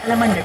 Alaman nyo.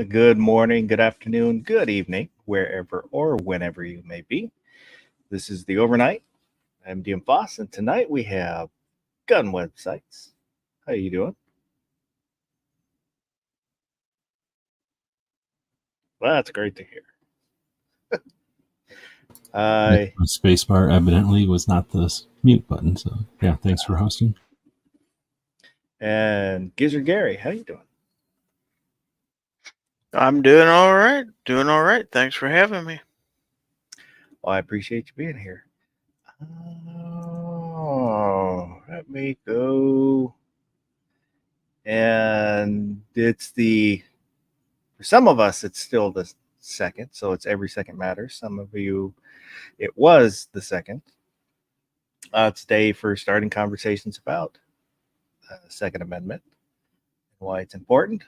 Good morning, good afternoon, good evening, wherever or whenever you may be. This is the Overnight. I'm DM Foss, and tonight we have gun websites. How you doing? Well, that's great to hear. Spacebar evidently was not the mute button, so yeah, thanks for hosting. And Gizzard Gary, how you doing? I'm doing all right. Thanks for having me. Well, I appreciate you being here. Let me go. And it's for some of us, it's still the second, so it's every second matters. Some of you, it was the second. Today for starting conversations about the Second Amendment and why it's important.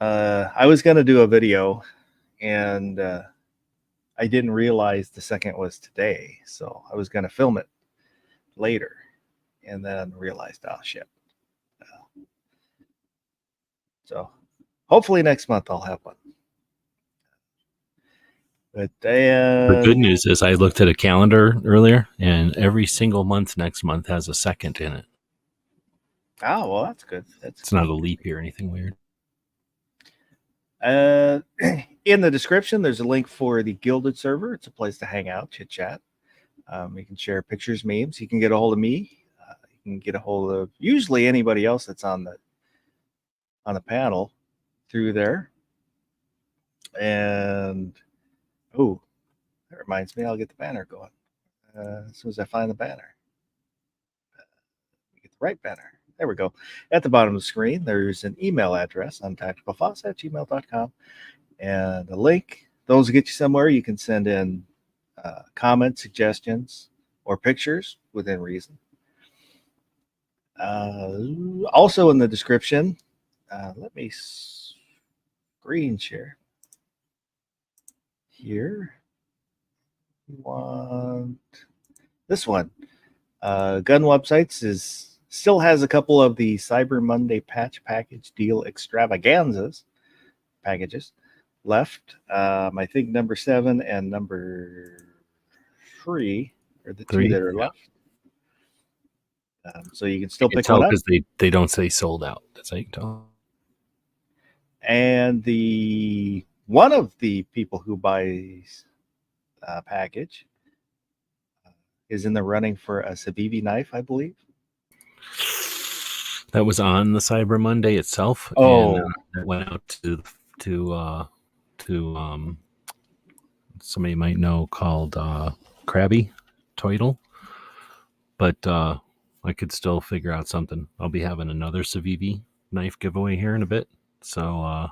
I was going to do a video, and I didn't realize the second was today, so I was going to film it later, and then realized, oh shit. So hopefully next month I'll have one. But the good news is I looked at a calendar earlier, and every single month next month has a second in it. Oh, well, that's good. It's not a leap year or anything weird. In the description, there's a link for the Gilded server. It's a place to hang out, chit chat. You can share pictures, memes. You can get a hold of me. You can get a hold of usually anybody else that's on the panel through there. And that reminds me, I'll get the banner going as soon as I find the banner. Get the right banner. There we go. At the bottom of the screen, there's an email address on tacticalfoss@gmail.com and a link. Those will get you somewhere. You can send in comments, suggestions, or pictures within reason. Also in the description, let me screen share here. We want this one. Gun Websites still has a couple of the Cyber Monday patch package deal extravaganzas packages left. I think number 7 and number 3 are the two that are left. So you can still pick one up because they don't say sold out. That's how you can tell. And one of the people who buys a package is in the running for a Civivi knife, I believe. That was on the Cyber Monday itself. Oh, and it went out to somebody you might know called Krabby Toidle. But I could still figure out something. I'll be having another Civivi knife giveaway here in a bit. So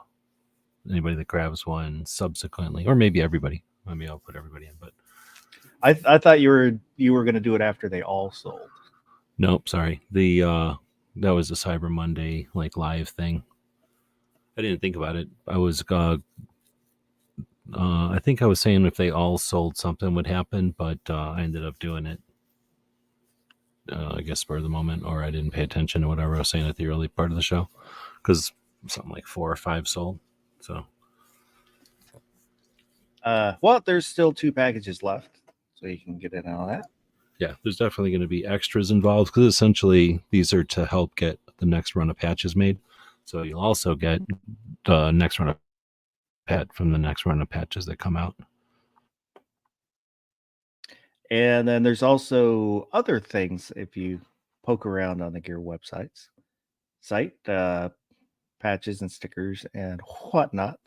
anybody that grabs one subsequently, or maybe everybody. Maybe I'll put everybody in, but I thought you were going to do it after they all sold. nope, sorry. That was a Cyber Monday like live thing. I didn't think about it. I think I was saying if they all sold, something would happen, but I ended up doing it. I guess spur of the moment, or I didn't pay attention to whatever I was saying at the early part of the show, because something like 4 or 5 sold. So Well, there's still 2 packages left, so you can get in on that. yeah, there's definitely going to be extras involved because essentially these are to help get the next run of patches made. So you'll also get the next run of from the next run of patches that come out. And then there's also other things if you poke around on the Gear site, patches and stickers and whatnot.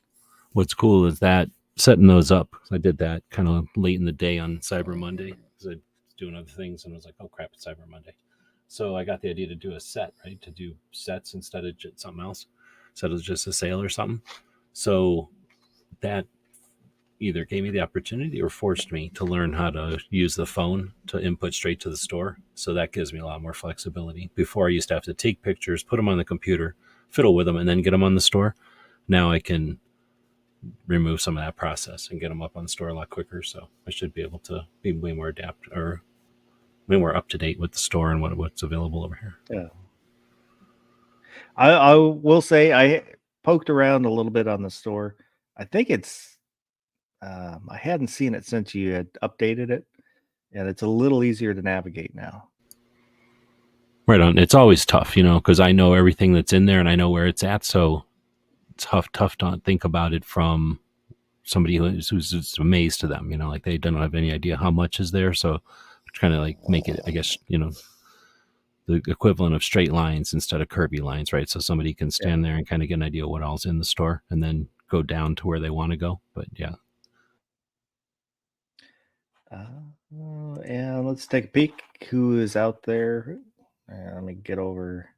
What's cool is that setting those up. I did that kind of late in the day on Cyber Monday because I was doing other things and I was like, oh crap, it's Cyber Monday. So I got the idea to do a set, right? To do sets instead of something else, instead of just a sale or something. So that either gave me the opportunity or forced me to learn how to use the phone to input straight to the store. So that gives me a lot more flexibility. Before I used to have to take pictures, put them on the computer, fiddle with them, and then get them on the store. Now I can remove some of that process and get them up on the store a lot quicker. So I should be able to be way more way more up to date with the store and what's available over here. Yeah. I will say I poked around a little bit on the store. I think it's I hadn't seen it since you had updated it, and it's a little easier to navigate now. Right on. It's always tough, because I know everything that's in there and I know where it's at. So it's tough to think about it from somebody who's amazed to them, like they don't have any idea how much is there. So kind of like make it, I guess, the equivalent of straight lines instead of curvy lines, right? So somebody can stand there and kind of get an idea what all's in the store and then go down to where they want to go. But yeah. And let's take a peek who is out there. Let me get over.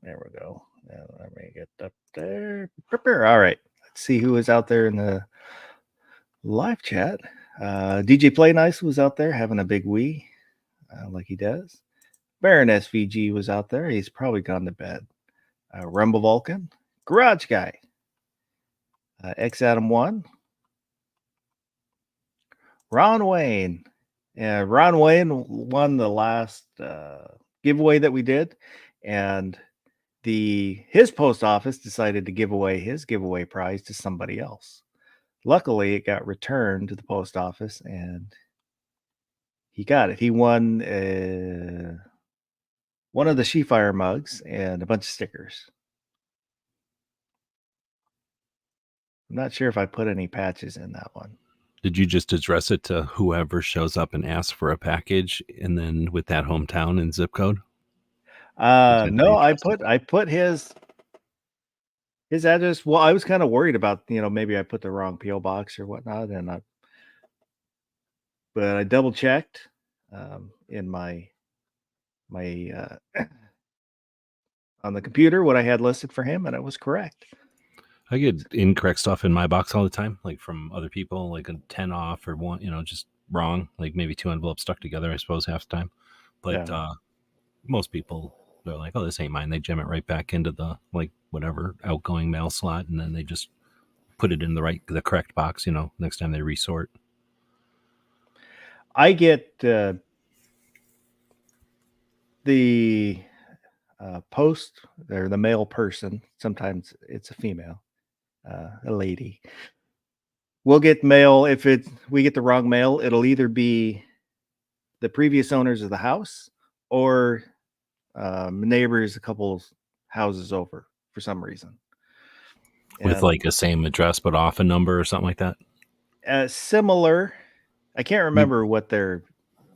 There we go. Let me get up there. All right. Let's see who is out there in the live chat. DJ Play Nice was out there having a big wee, like he does. Baron SVG was out there. He's probably gone to bed. Rumble Vulcan, Garage Guy, X Adam 1, Ron Wayne. Yeah, Ron Wayne won the last giveaway that we did, and his post office decided to give away his giveaway prize to somebody else. Luckily, it got returned to the post office, and he got it. He won one of the She-Fire mugs and a bunch of stickers. I'm not sure if I put any patches in that one. Did you just address it to whoever shows up and asks for a package, and then with that hometown and zip code? No, I put his address. Well, I was kind of worried about, maybe I put the wrong PO box or whatnot, but I double checked in my on the computer what I had listed for him, and it was correct. I get incorrect stuff in my box all the time, like from other people, like a 10 off or one, just wrong, like maybe 2 envelopes stuck together, I suppose, half the time. But most people, they're like, oh, this ain't mine. They jam it right back into the, like, whatever outgoing mail slot, and then they just put it in the correct box, next time they resort. I get the post or the mail person. Sometimes it's a female, a lady. We'll get mail. If we get the wrong mail, it'll either be the previous owners of the house or neighbors a couple houses over for some reason. With like a same address but off a number or something like that? Similar. I can't remember what their...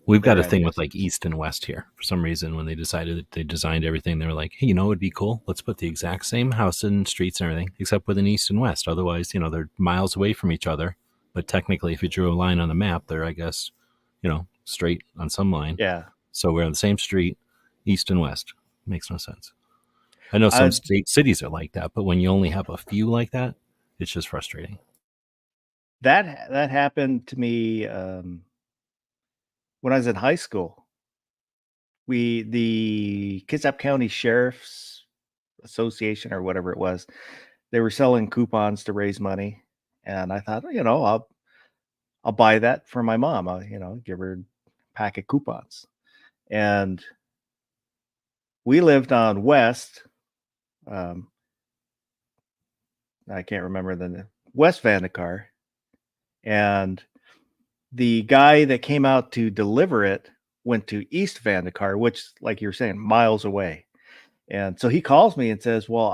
We've got a thing with like east and west here. For some reason, when they decided that they designed everything, they were like, hey, it would be cool. Let's put the exact same house and streets and everything, except with an east and west. Otherwise, they're miles away from each other. But technically, if you drew a line on the map, they're, I guess, straight on some line. Yeah. So we're on the same street, east and west. Makes no sense. I know I- some cities are like that, but when you only have a few like that, it's just frustrating. That happened to me when I was in high school. The Kitsap County Sheriff's Association or whatever it was, they were selling coupons to raise money, and I thought, I'll buy that for my mom. I'll, give her a pack of coupons. And we lived on West. I can't remember the West Vandecar, and the guy that came out to deliver it went to East Vandecar, which, like you're saying, miles away. And so he calls me and says, "Well,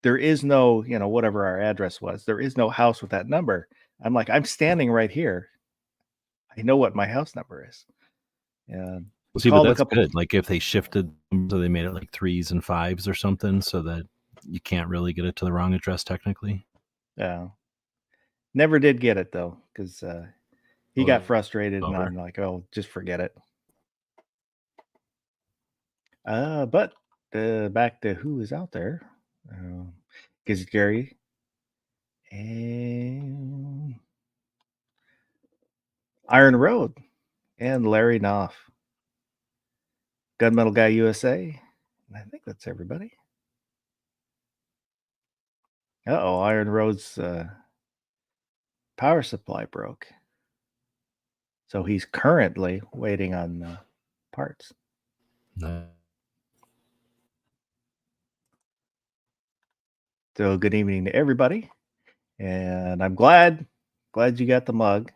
there is no, whatever our address was, there is no house with that number." I'm like, "I'm standing right here. I know what my house number is." And we See, but called a that's couple. good. Like if they shifted, so they made it like 3s and 5s or something, so that you can't really get it to the wrong address technically. Yeah. Never did get it though, because he Oh, got frustrated, and over. I'm like, "Oh, just forget it." But back to who is out there. Because Gary and Iron Road and Larry Knopf, Gunmetal Guy USA. And I think that's everybody. Iron Road's power supply broke. So he's currently waiting on parts. No. So good evening to everybody. And I'm glad you got the mug.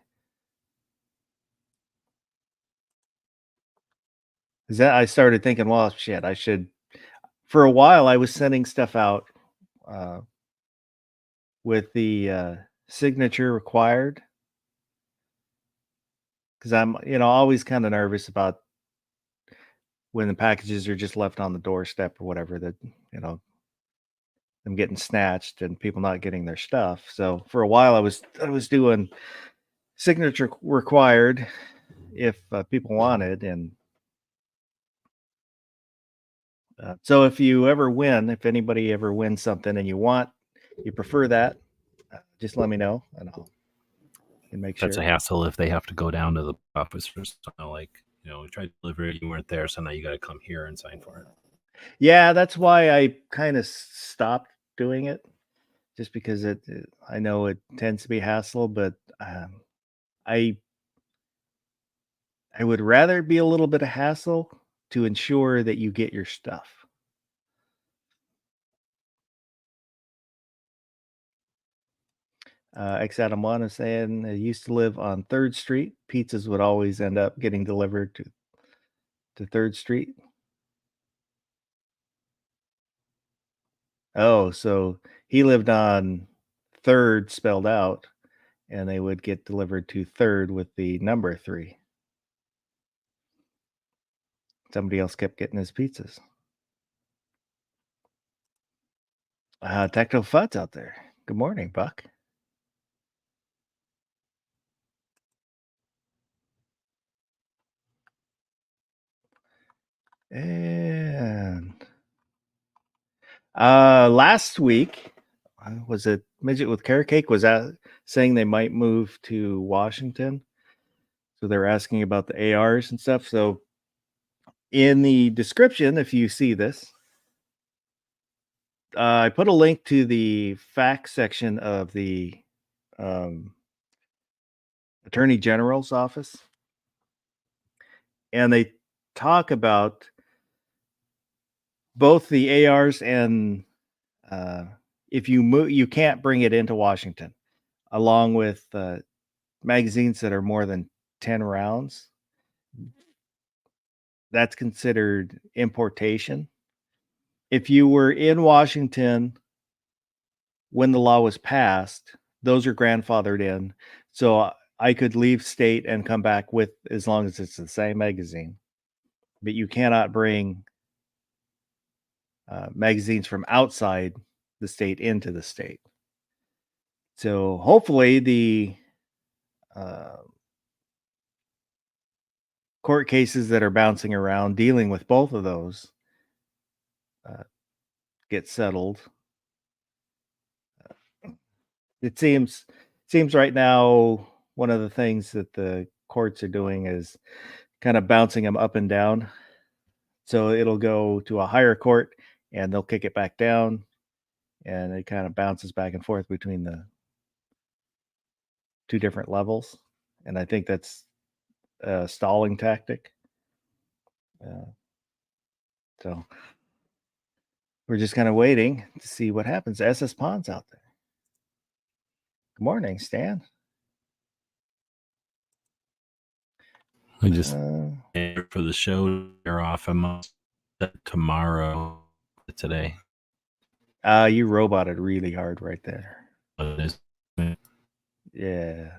Is that I started thinking, well, shit, I should. For a while, I was sending stuff out with the signature required, because I'm, always kind of nervous about when the packages are just left on the doorstep or whatever, that, them getting snatched and people not getting their stuff. So for a while, I was doing signature required if people wanted, and so if anybody ever wins something and you prefer that, just let me know and I can make That's sure. a hassle if they have to go down to the office or something. Like, we tried to deliver it, you weren't there, so now you got to come here and sign for it. Yeah, that's why I kind of stopped doing it, just because I know it tends to be hassle, but I would rather be a little bit of hassle to ensure that you get your stuff. X Adam One is saying, I used to live on 3rd Street. Pizzas would always end up getting delivered to 3rd Street. Oh, so he lived on 3rd spelled out, and they would get delivered to 3rd with the number 3. Somebody else kept getting his pizzas. Tactile Fuds out there. Good morning, Buck. And last week, was it Midget with Carrot Cake was saying they might move to Washington. So they're asking about the ARs and stuff. So in the description, if you see this, I put a link to the facts section of the Attorney General's office. And they talk about both the ARs and if you move, you can't bring it into Washington, along with magazines that are more than 10 rounds. That's considered importation. If you were in Washington when the law was passed, those are grandfathered in. So I could leave state and come back with, as long as it's the same magazine. But you cannot bring magazines from outside the state into the state. So hopefully the court cases that are bouncing around dealing with both of those get settled. It seems right now one of the things that the courts are doing is kind of bouncing them up and down. So it'll go to a higher court and they'll kick it back down, and it kind of bounces back and forth between the two different levels. And I think that's a stalling tactic. So we're just kind of waiting to see what happens. SS Pond's out there. Good morning, Stan. I just for the show they're off. I'm set tomorrow. Today. You roboted really hard right there. Yeah.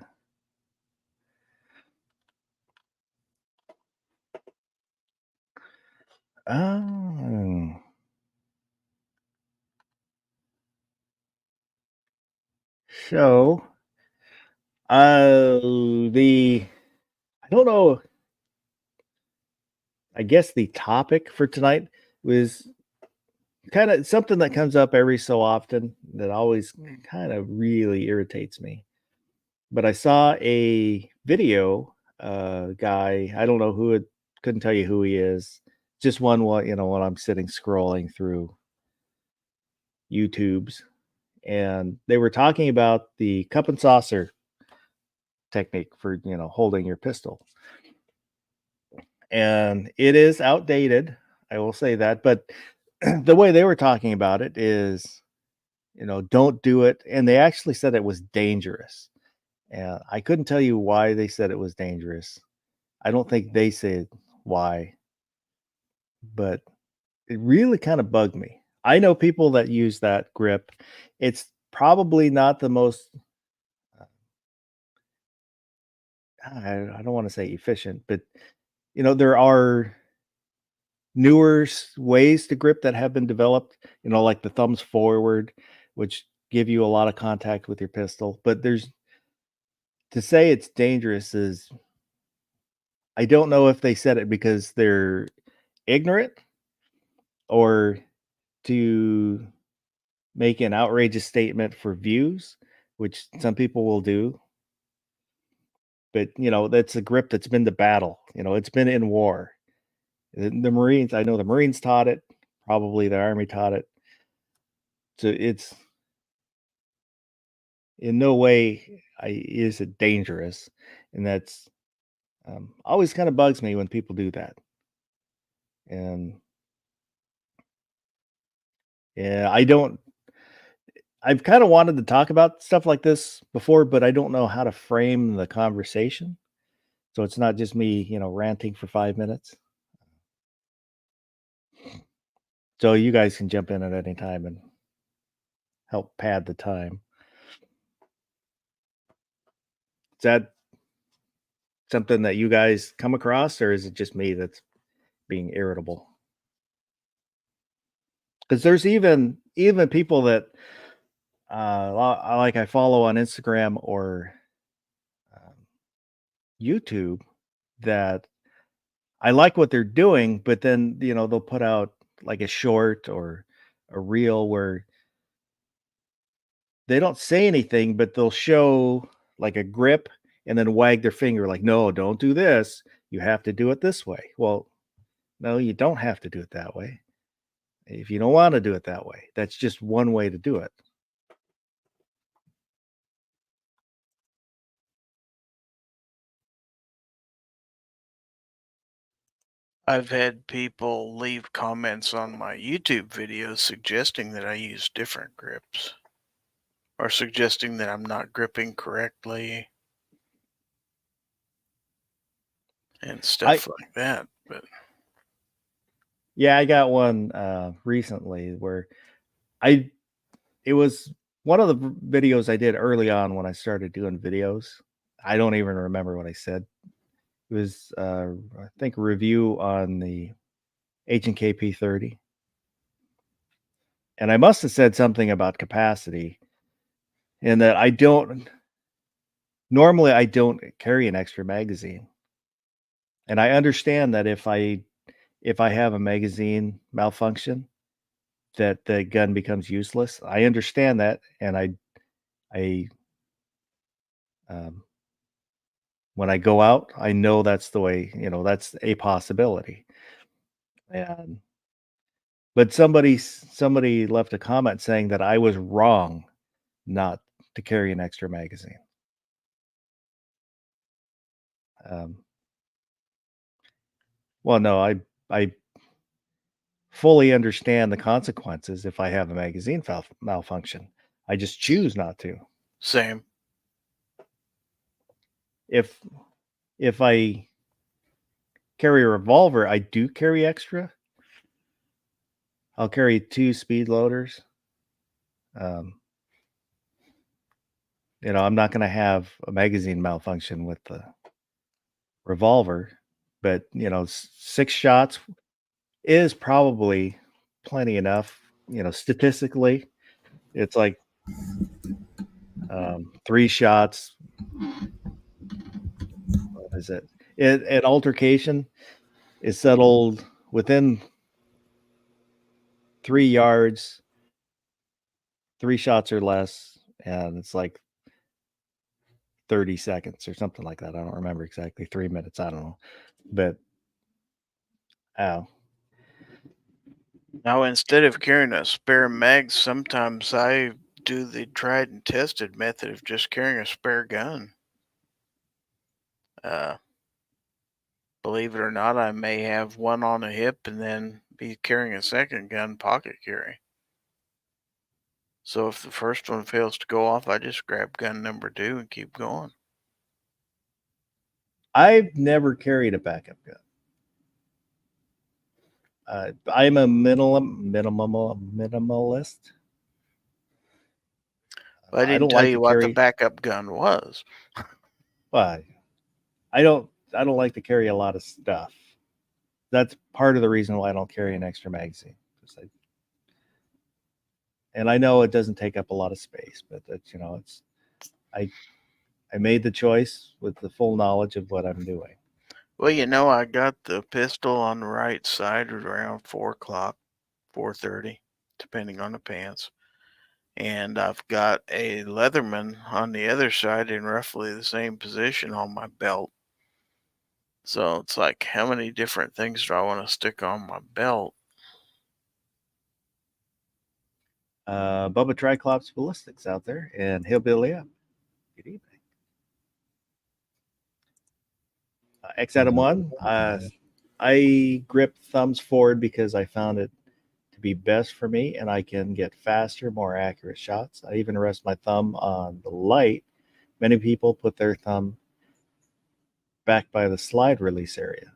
So, I don't know. I guess the topic for tonight was kind of something that comes up every so often that always kind of really irritates me. But I saw a video guy. I don't know who it. Couldn't tell you who he is. Just one. When I'm sitting scrolling through YouTube's, and they were talking about the cup and saucer technique for holding your pistol, and it is outdated. I will say that, but the way they were talking about it is, don't do it, and they actually said it was dangerous. And I couldn't tell you why they said it was dangerous. I don't think they said why, but it really kind of bugged me. I know people that use that grip. It's probably not the most, I don't want to say efficient, but there are newer ways to grip that have been developed, like the thumbs forward, which give you a lot of contact with your pistol. But to say it's dangerous is, I don't know if they said it because they're ignorant or to make an outrageous statement for views, which some people will do. But, that's a grip that's been to battle. It's been in war. The Marines, I know the Marines taught it. Probably the Army taught it. So it's in no way is it dangerous. And that's always kind of bugs me when people do that. And yeah, I've kind of wanted to talk about stuff like this before, but I don't know how to frame the conversation. So it's not just me, ranting for 5 minutes. So you guys can jump in at any time and help pad the time. Is that something that you guys come across, or is it just me that's being irritable? Because there's even people that I follow on Instagram or YouTube that I like what they're doing, but then they'll put out like a short or a reel where they don't say anything, but they'll show like a grip and then wag their finger like, no, don't do this. You have to do it this way. Well, no, you don't have to do it that way. If you don't want to do it that way, that's just one way to do it. I've had people leave comments on my YouTube videos suggesting that I use different grips or suggesting that I'm not gripping correctly and stuff like that. But yeah, I got one recently where it was one of the videos I did early on when I started doing videos. I don't even remember what I said. It was, I think, a review on the H&K P30. And I must have said something about capacity, and that normally I don't carry an extra magazine. And I understand that if I have a magazine malfunction, that the gun becomes useless. I understand that, and I when I go out, I know that's the way, that's a possibility. And but somebody left a comment saying that I was wrong not to carry an extra magazine. Well, no, I fully understand the consequences if I have a magazine malfunction. I just choose not to. Same. If I carry a revolver, I do carry extra. I'll carry 2 speed loaders. I'm not going to have a magazine malfunction with the revolver, but 6 shots is probably plenty enough. Statistically, it's like 3 shots. What is it? An altercation is settled within 3 yards, 3 shots or less, and it's like 30 seconds or something like that. I don't remember exactly. 3 minutes. I don't know. But now, instead of carrying a spare mag, sometimes I do the tried and tested method of just carrying a spare gun. Believe it or not, I may have one on a hip and then be carrying a second gun pocket carry. So if the first one fails to go off, I just grab gun number 2 and keep going. I've never carried a backup gun. I'm a minimalist. I didn't tell you what the backup gun was. Well, I don't like to carry a lot of stuff. That's part of the reason why I don't carry an extra magazine. And I know it doesn't take up a lot of space, but that's, I made the choice with the full knowledge of what I'm doing. Well, I got the pistol on the right side around 4 o'clock, 4:30, depending on the pants. And I've got a Leatherman on the other side in roughly the same position on my belt. So it's like, how many different things do I want to stick on my belt? Bubba Triclops Ballistics out there and Hillbilly up. Good evening. X Adam 1. I grip thumbs forward because I found it to be best for me, and I can get faster, more accurate shots. I even rest my thumb on the light. Many people put their thumb back by the slide release area.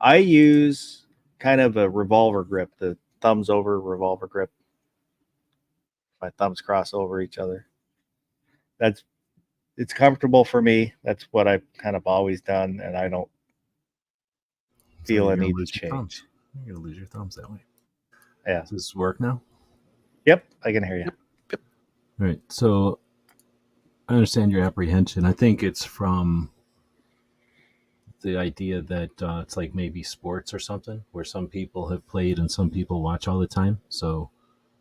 I use kind of a revolver grip, the thumbs over revolver grip. My thumbs cross over each other. It's comfortable for me. That's what I've kind of always done, and I don't feel a need to change. You're gonna lose your thumbs that way. Yeah. Does this work now? Yep, I can hear you. Yep. All right. So I understand your apprehension. I think it's from the idea that it's like maybe sports or something, where some people have played and some people watch all the time. So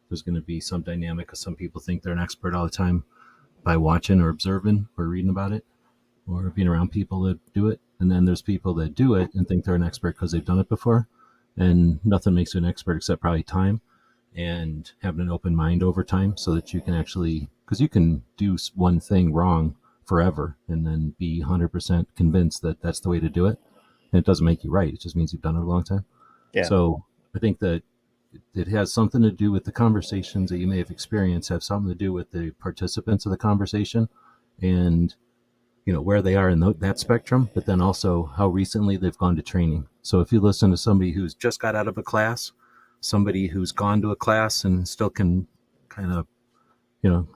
there's going to be some dynamic because some people think they're an expert all the time by watching or observing or reading about it or being around people that do it. And then there's people that do it and think they're an expert because they've done it before. And nothing makes you an expert except probably time and having an open mind over time so that you can actually, because you can do one thing wrong forever and then be 100% convinced that that's the way to do it. And it doesn't make you right. It just means you've done it a long time. Yeah. So I think that it has something to do with the conversations that you may have experienced, have something to do with the participants of the conversation and, where they are in that spectrum, but then also how recently they've gone to training. So if you listen to somebody who's just got out of a class, somebody who's gone to a class and still can kind of,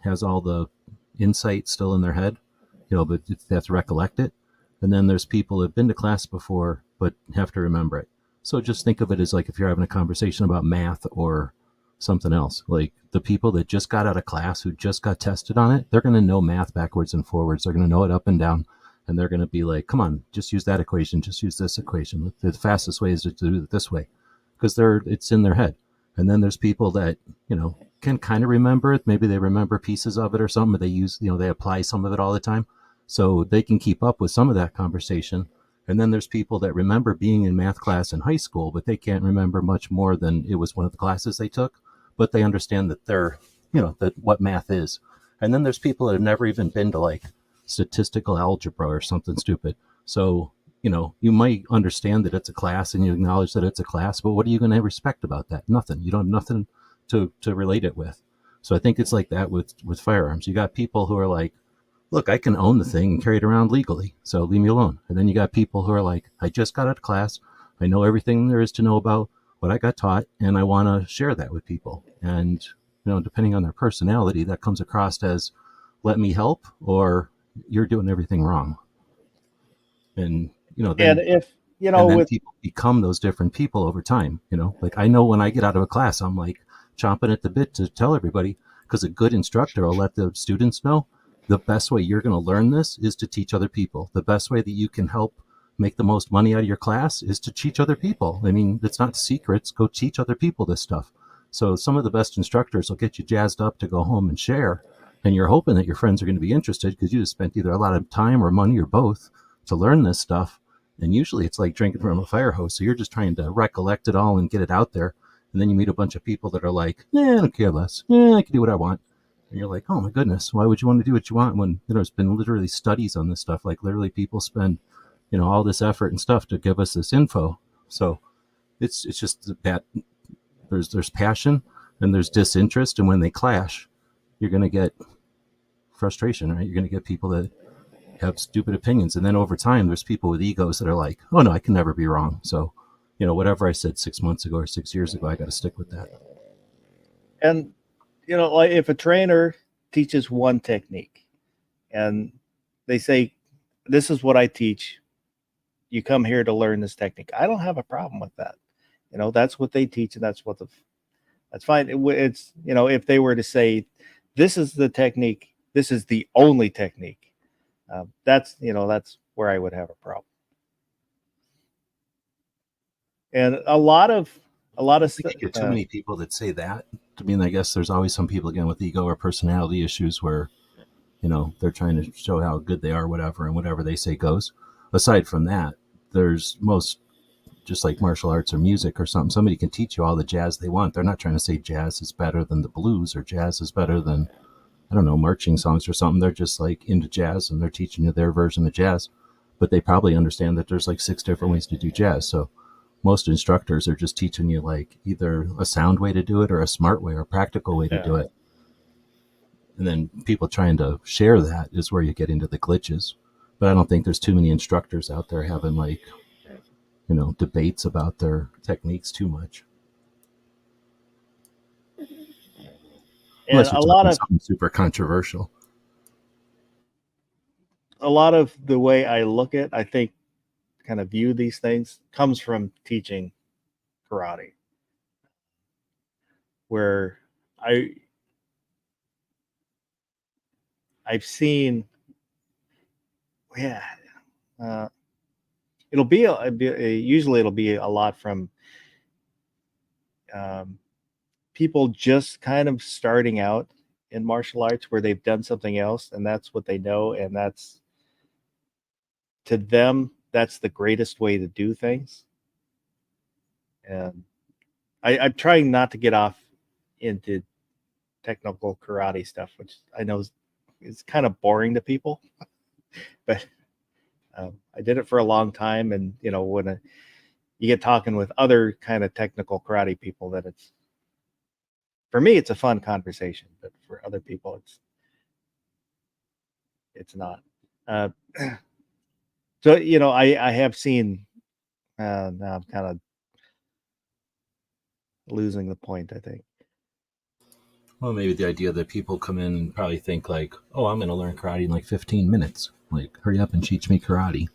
has all the insight still in their head, but they have to recollect it. And then there's people who have been to class before, but have to remember it. So just think of it as like if you're having a conversation about math or something else, like the people that just got out of class, who just got tested on it, they're going to know math backwards and forwards. They're going to know it up and down. and they're going to be like, come on, just use that equation, just use this equation. The fastest way is to do it this way, because it's in their head. And then there's people that, can kind of remember it. Maybe they remember pieces of it or something, but they use, they apply some of it all the time. So they can keep up with some of that conversation. And then there's people that remember being in math class in high school, but they can't remember much more than it was one of the classes they took, but they understand that that what math is. And then there's people that have never even been to like statistical algebra or something stupid. So, you might understand that it's a class and you acknowledge that it's a class, but what are you going to respect about that? Nothing. You don't have nothing to relate it with. So I think it's like that with firearms. You got people who are like, look, I can own the thing and carry it around legally, so leave me alone. And then you got people who are like, I just got out of class. I know everything there is to know about what I got taught, and I want to share that with people. And, depending on their personality, that comes across as, let me help, or you're doing everything wrong. And, then, And if, and then with people become those different people over time. Like I know when I get out of a class, I'm like chomping at the bit to tell everybody, because a good instructor will let the students know the best way you're going to learn this is to teach other people. The best way that you can help make the most money out of your class is to teach other people. I mean, it's not secrets. Go teach other people this stuff. So some of the best instructors will get you jazzed up to go home and share. And you're hoping that your friends are going to be interested because you just spent either a lot of time or money or both to learn this stuff. And usually it's like drinking from a fire hose. So you're just trying to recollect it all and get it out there. And then you meet a bunch of people that are like, I don't care less. I can do what I want. And you're like, oh my goodness, why would you want to do what you want when there's been literally studies on this stuff? Like literally people spend, all this effort and stuff to give us this info. So it's just that there's passion and there's disinterest. And when they clash, you're going to get frustration, right? You're going to get people that have stupid opinions. And then over time, there's people with egos that are like, oh no, I can never be wrong. So, whatever I said 6 months ago or 6 years ago, I got to stick with that. And, like if a trainer teaches one technique and they say, this is what I teach, you come here to learn this technique, I don't have a problem with that. That's what they teach, and that's fine. It's, if they were to say, this is the technique, this is the only technique, that's where I would have a problem. And a lot of You get too many people that say that. I mean, I guess there's always some people, again, with ego or personality issues where, they're trying to show how good they are, whatever, and whatever they say goes. Aside from that, there's just like martial arts or music or something, somebody can teach you all the jazz they want. They're not trying to say jazz is better than the blues or jazz is better than, I don't know, marching songs or something. They're just like into jazz and they're teaching you their version of jazz. But they probably understand that there's like 6 different ways to do jazz. So most instructors are just teaching you like either a sound way to do it or a smart way or a practical way to do it. And then people trying to share that is where you get into the glitches. But I don't think there's too many instructors out there having like, debates about their techniques too much. And a lot of something super controversial. A lot of the way I look at, I think, kind of view these things comes from teaching karate, where I've seen, it'll be usually it'll be a lot from people just kind of starting out in martial arts where they've done something else and that's what they know, and that's, to them, that's the greatest way to do things. And I'm trying not to get off into technical karate stuff, which I know is kind of boring to people, but I did it for a long time. And, when you get talking with other kind of technical karate people, that for me, it's a fun conversation, but for other people, it's not. So, I have seen, now I'm kind of losing the point, I think. Well, maybe the idea that people come in and probably think like, oh, I'm going to learn karate in like 15 minutes. Like, hurry up and teach me karate.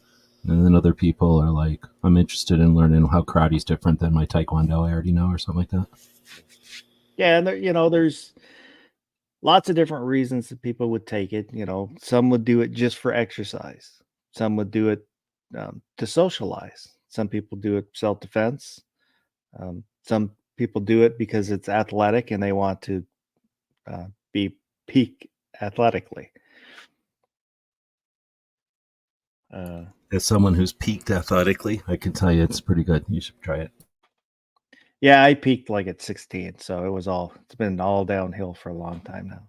And then other people are like, I'm interested in learning how karate is different than my taekwondo I already know, or something like that. Yeah, and there's lots of different reasons that people would take it. Some would do it just for exercise. Some would do it to socialize. Some people do it self-defense. Some people do it because it's athletic and they want to be peak athletically. As someone who's peaked athletically, I can tell you it's pretty good. You should try it. Yeah, I peaked like at 16, so it's been all downhill for a long time now.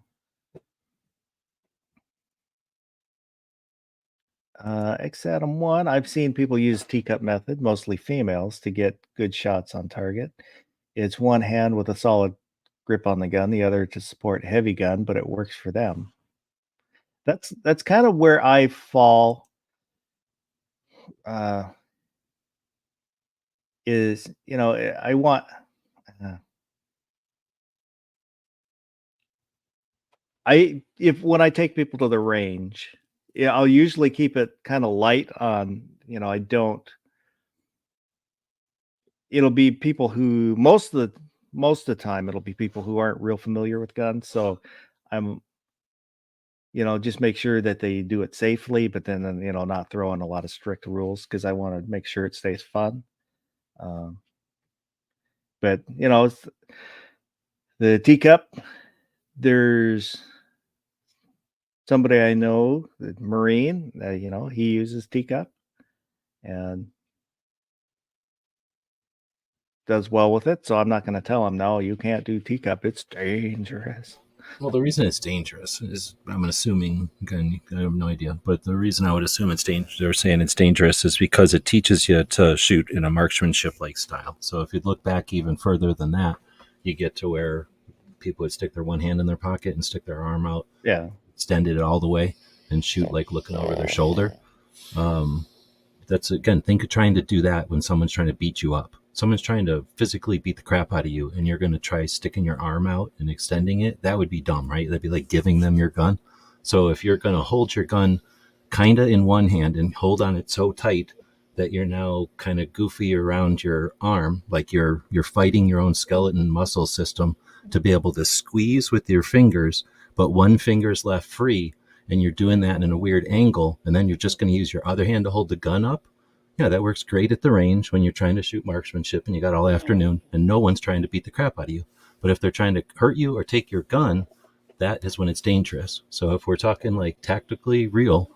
X-Atom 1, I've seen people use teacup method, mostly females, to get good shots on target. It's one hand with a solid grip on the gun, the other to support heavy gun, but it works for them. That's kind of where I fall. Is, you know, I want when I take people to the range, yeah, I'll usually keep it kind of light on, you know, it'll be people who most of the time it'll be people who aren't real familiar with guns. So I'm, you know, just make sure that they do it safely, but then, you know, not throw in a lot of strict rules because I want to make sure it stays fun. But, you know, it's the teacup. There's somebody I know, the Marine, you know, he uses teacup and does well with it. So I'm not going to tell him, no, you can't do teacup. It's dangerous. Well, the reason it's dangerous is, I'm assuming, again, I have no idea, but the reason I would assume it's dangerous, they're saying it's dangerous, is because it teaches you to shoot in a marksmanship-like style. So if you look back even further than that, you get to where people would stick their one hand in their pocket and stick their arm out, extended it all the way, and shoot like looking over their shoulder. That's, again, think of trying to do that when someone's trying to beat you up. Someone's trying to physically beat the crap out of you and you're going to try sticking your arm out and extending it. That would be dumb, right? That'd be like giving them your gun. So if you're going to hold your gun kind of in one hand and hold on it so tight that you're now kind of goofy around your arm, like you're fighting your own skeleton muscle system to be able to squeeze with your fingers, but one finger's left free, and you're doing that in a weird angle, and then you're just going to use your other hand to hold the gun up. Yeah, that works great at the range when you're trying to shoot marksmanship and you got all afternoon and no one's trying to beat the crap out of you. But if they're trying to hurt you or take your gun, that is when it's dangerous. So if we're talking like tactically real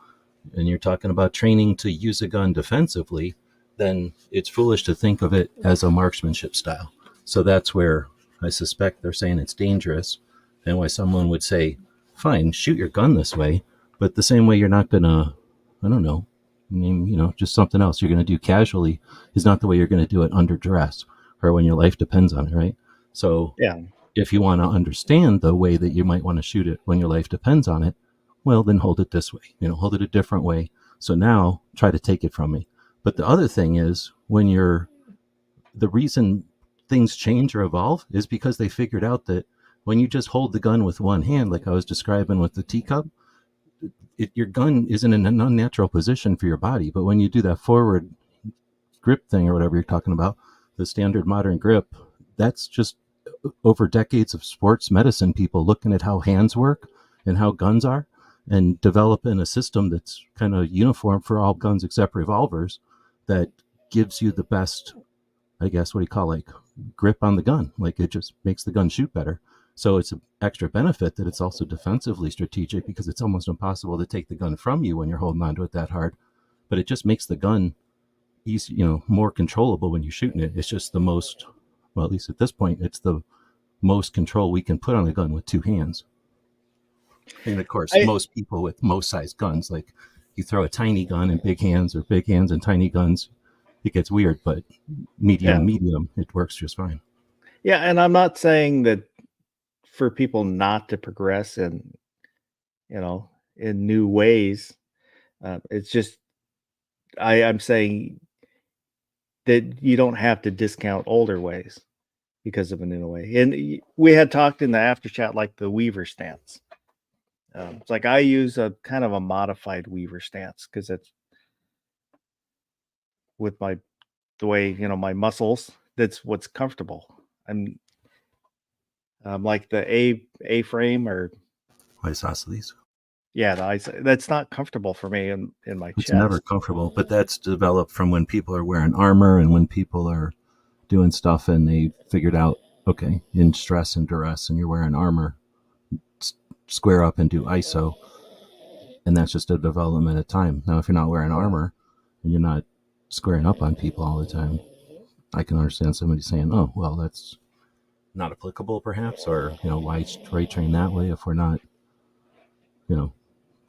and you're talking about training to use a gun defensively, then it's foolish to think of it as a marksmanship style. So that's where I suspect they're saying it's dangerous, and why someone would say, fine, shoot your gun this way, but the same way you're not going to, I don't know, you know, just something else you're going to do casually is not the way you're going to do it under duress or when your life depends on it, right? So if you want to understand the way that you might want to shoot it when your life depends on it, well, then hold it this way, you know, hold it a different way. So now try to take it from me. But the other thing is, when the reason things change or evolve is because they figured out that when you just hold the gun with one hand, like I was describing with the teacup, your gun is in an unnatural position for your body. But when you do that forward grip thing or whatever you're talking about, the standard modern grip, that's just over decades of sports medicine people looking at how hands work and how guns are and developing a system that's kind of uniform for all guns except revolvers that gives you the best, I guess, what do you call, like, grip on the gun. Like, it just makes the gun shoot better. So it's an extra benefit that it's also defensively strategic because it's almost impossible to take the gun from you when you're holding onto it that hard. But it just makes the gun easy, you know, more controllable when you're shooting it. It's just the most, well, at least at this point, it's the most control we can put on a gun with two hands. And of course, most people with most sized guns, like you throw a tiny gun in big hands or big hands and tiny guns, it gets weird, but medium, it works just fine. Yeah, and I'm not saying that for people not to progress in, you know, in new ways. It's just, I'm saying that you don't have to discount older ways because of a new way. And we had talked in the after chat, like the Weaver stance. It's like I use a kind of a modified Weaver stance because it's with the way, you know, my muscles, that's what's comfortable. I'm like the A frame or isosceles. Yeah, the ice, that's not comfortable for me in my It's chest. never comfortable, but that's developed from when people are wearing armor and when people are doing stuff and they figured out, okay, in stress and duress and you're wearing armor, square up and do ISO. And that's just a development of time. Now, if you're not wearing armor and you're not squaring up on people all the time, I can understand somebody saying, oh, well, that's not applicable perhaps, or, why train that way if we're not,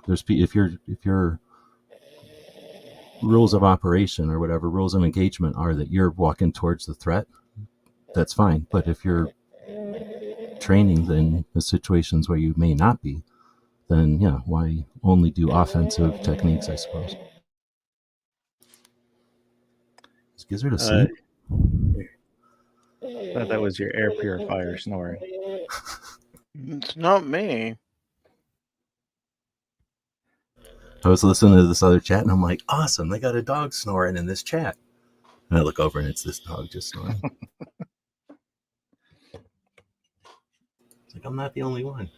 if your rules of operation or whatever rules of engagement are that you're walking towards the threat, that's fine. But if you're training in the situations where you may not be, then yeah, why only do offensive techniques, I suppose. Is Gizzard asleep? I thought that was your air purifier snoring. It's not me. I was listening to this other chat and I'm like, awesome, they got a dog snoring in this chat. And I look over and it's this dog just snoring. It's like, I'm not the only one.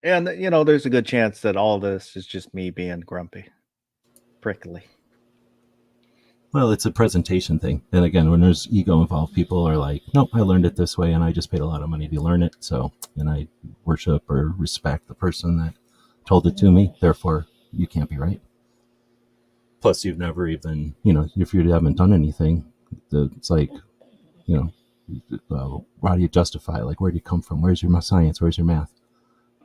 And, there's a good chance that all this is just me being grumpy, prickly. Well, it's a presentation thing. And again, when there's ego involved, people are like, nope, I learned it this way and I just paid a lot of money to learn it. So, and I worship or respect the person that told it to me. Therefore, you can't be right. Plus, you've never even, if you haven't done anything, it's like, how do you justify it? Like, where do you come from? Where's your science? Where's your math?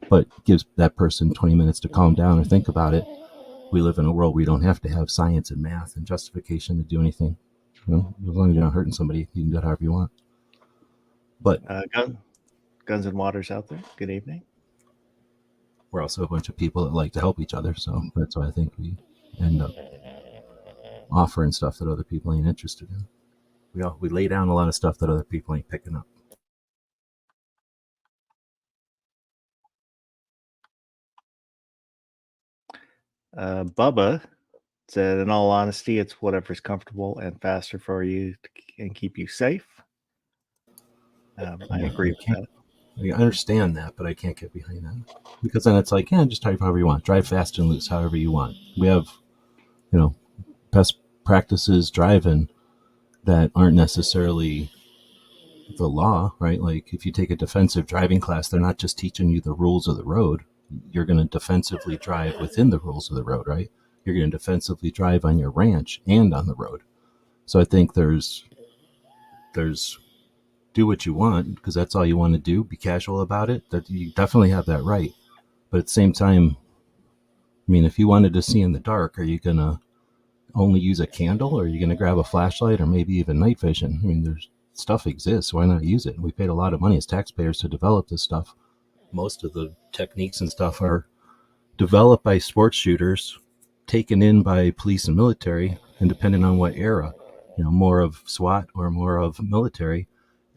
But gives that person 20 minutes to calm down or think about it. We live in a world where you don't have to have science and math and justification to do anything. As long as you're not hurting somebody, you can do it however you want. But Guns and Waters out there. Good evening. We're also a bunch of people that like to help each other, so that's why I think we end up offering stuff that other people ain't interested in. We lay down a lot of stuff that other people ain't picking up. Bubba said, in all honesty, it's whatever's comfortable and faster for you and keep you safe. I agree with that. I understand that, but I can't get behind that. Because then it's like, just drive however you want. Drive fast and loose however you want. We have, best practices driving that aren't necessarily the law, right? Like if you take a defensive driving class, they're not just teaching you the rules of the road. You're going to defensively drive within the rules of the road, right? You're going to defensively drive on your ranch and on the road. So I think there's do what you want because that's all you want to do. Be casual about it. That you definitely have that right. But at the same time, I mean, if you wanted to see in the dark, are you going to only use a candle or are you going to grab a flashlight or maybe even night vision? I mean, there's stuff exists. Why not use it? We paid a lot of money as taxpayers to develop this stuff. Most of the techniques and stuff are developed by sports shooters, taken in by police and military, and depending on what era, more of SWAT or more of military,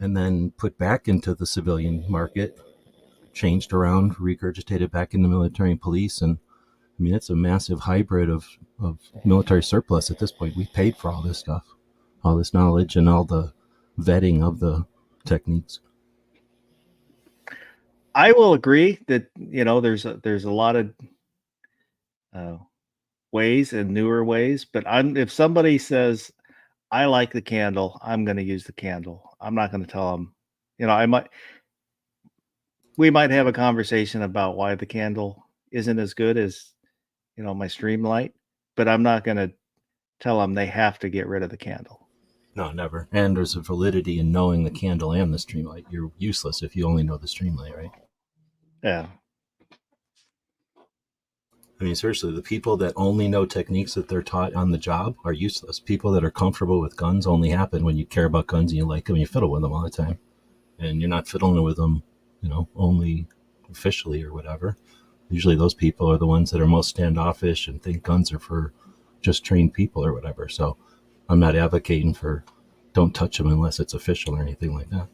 and then put back into the civilian market, changed around, regurgitated back into military and police. And I mean, it's a massive hybrid of military surplus at this point. We paid for all this stuff, all this knowledge, and all the vetting of the techniques. I will agree that there's a lot of ways and newer ways, but if somebody says I like the candle, I'm going to use the candle. I'm not going to tell them. We might have a conversation about why the candle isn't as good as my stream light, but I'm not going to tell them they have to get rid of the candle. No, never. And there's a validity in knowing the candle and the stream light. You're useless if you only know the stream light, right? Yeah. I mean, seriously, the people that only know techniques that they're taught on the job are useless. People that are comfortable with guns only happen when you care about guns and you like them and you fiddle with them all the time. And you're not fiddling with them, only officially or whatever. Usually those people are the ones that are most standoffish and think guns are for just trained people or whatever. So I'm not advocating for don't touch them unless it's official or anything like that.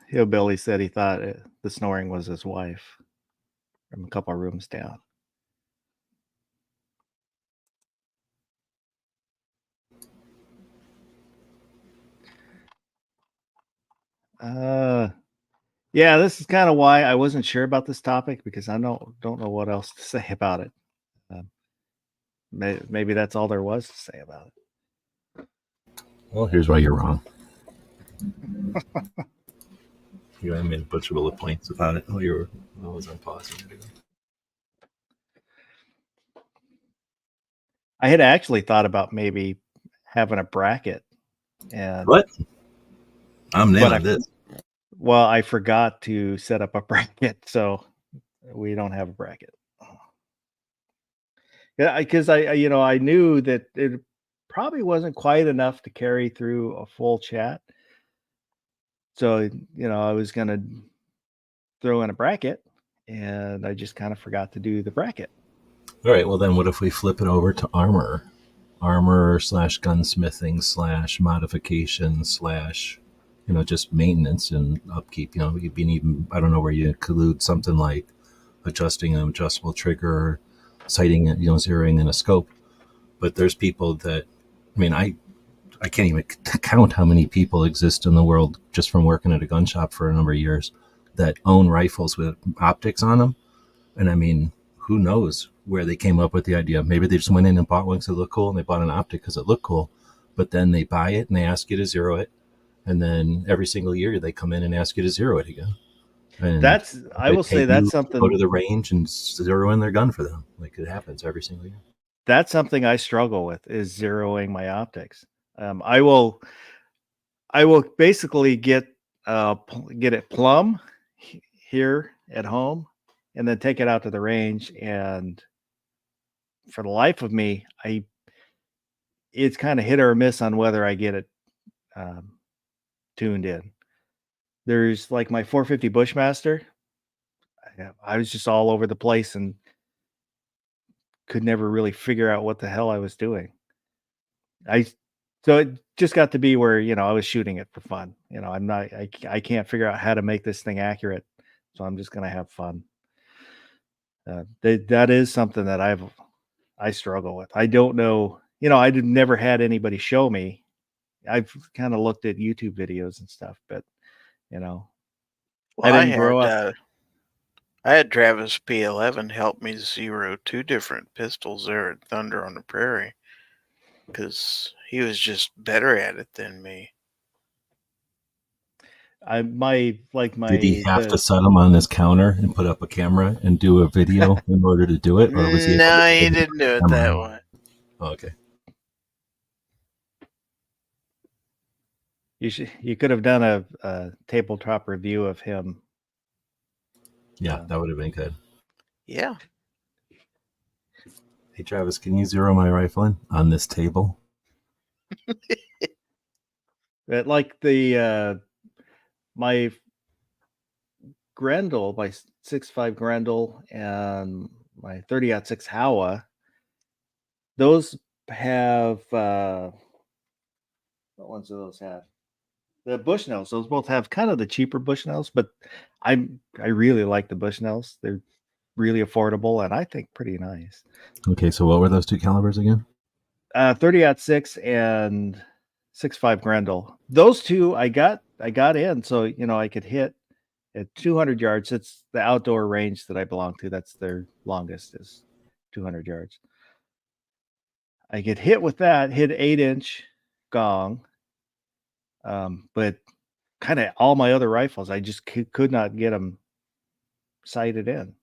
Hillbilly said he thought the snoring was his wife from a couple of rooms down. Yeah, this is kind of why I wasn't sure about this topic, because I don't know what else to say about it. Maybe that's all there was to say about it. Well, here's why you're wrong. I made a bunch of bullet points about it while I was on pause a minute ago. I had actually thought about maybe having a bracket. And What? I'm in on this. Well, I forgot to set up a bracket, so we don't have a bracket. Yeah, because I knew that it probably wasn't quite enough to carry through a full chat. So, I was going to throw in a bracket, and I just kind of forgot to do the bracket. All right, well then what if we flip it over to armor / gunsmithing / modification / just maintenance and upkeep. You'd be needing, I don't know, where you include something like adjusting an adjustable trigger, sighting it, zeroing in a scope. But there's people that, I can't even count how many people exist in the world just from working at a gun shop for a number of years that own rifles with optics on them. And who knows where they came up with the idea. Maybe they just went in and bought one because it looked cool, and they bought an optic because it looked cool. But then they buy it and they ask you to zero it. And then every single year they come in and ask you to zero it again. And I will say that's something. Go to the range and zero in their gun for them. Like, it happens every single year. That's something I struggle with, is zeroing my optics. I will basically get it plumb here at home, and then take it out to the range. And for the life of me, it's kind of hit or miss on whether I get it tuned in. There's like my 450 Bushmaster. I was just all over the place and could never really figure out what the hell I was doing. So it just got to be where, I was shooting it for fun. I can't figure out how to make this thing accurate, so I'm just going to have fun. That is something that I struggle with. I don't know, I've never had anybody show me. I've kind of looked at YouTube videos and stuff, but Well, I didn't grow up. I had Travis P11 help me zero 2 different pistols there at Thunder on the Prairie, because he was just better at it than me. Did he have to set them on his counter and put up a camera and do a video in order to do it, or was he? No, he didn't do it that way. Oh, okay. You could have done a tabletop review of him. Yeah, that would have been good. Yeah. Hey, Travis, can you zero my rifle in on this table? But like my Grendel, my 6.5 Grendel, and my 30-06 Howa, those have what ones do those have? The Bushnells. Those both have kind of the cheaper Bushnells, but I really like the Bushnells. They're really affordable and I think pretty nice. Okay, so what were those two calibers again? 30-06 and 6.5 Grendel. Those two I got in, so I could hit at 200 yards. It's the outdoor range that I belong to. That's their longest, is 200 yards. I get hit with that, hit 8-inch gong. But kind of all my other rifles, I just could not get them sighted in.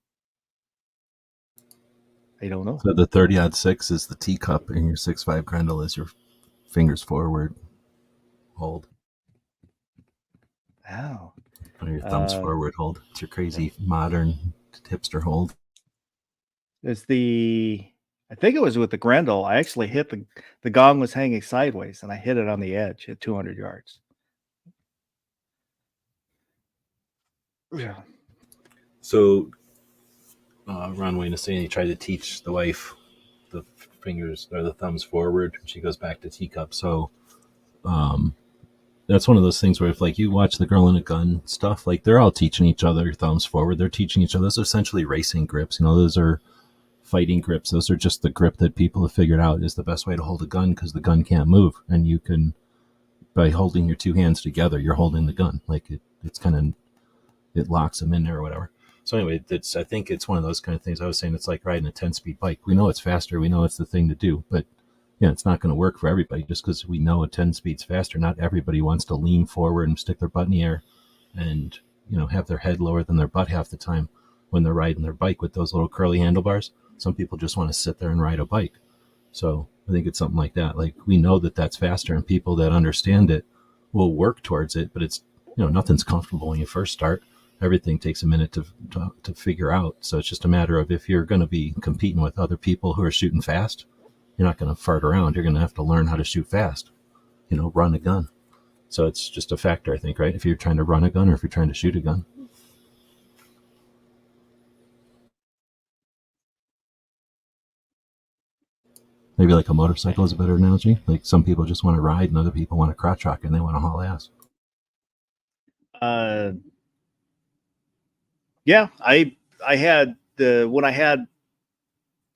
I don't know. So the 30-06 is the teacup, and your 6.5 Grendel is your fingers forward hold. Ow. Or your thumbs forward hold. It's your crazy modern hipster hold. I think it was with the Grendel. I actually hit the gong was hanging sideways, and I hit it on the edge at 200 yards. Yeah. So Ron Wayne is saying he tried to teach the wife the fingers or the thumbs forward. She goes back to teacup. So that's one of those things where if like you watch the Girl in a Gun stuff, like they're all teaching each other thumbs forward. They're teaching each other. Those are essentially racing grips. Those are fighting grips. Those are just the grip that people have figured out is the best way to hold a gun, because the gun can't move, and you can, by holding your two hands together, you're holding the gun. Like it's kind of it locks them in there or whatever. So anyway, I think it's one of those kind of things. I was saying it's like riding a 10-speed bike. We know it's faster. We know it's the thing to do, but it's not going to work for everybody just because we know a 10 speed's faster. Not everybody wants to lean forward and stick their butt in the air and, have their head lower than their butt half the time when they're riding their bike with those little curly handlebars. Some people just want to sit there and ride a bike. So I think it's something like that. Like, we know that that's faster, and people that understand it will work towards it, but it's, nothing's comfortable when you first start. Everything takes a minute to figure out. So it's just a matter of, if you're going to be competing with other people who are shooting fast, you're not going to fart around. You're going to have to learn how to shoot fast, run a gun. So it's just a factor, I think, right? If you're trying to run a gun or if you're trying to shoot a gun. Maybe like a motorcycle is a better analogy. Like, some people just want to ride and other people want to crotch rock and they want to haul ass. Yeah, I had when I had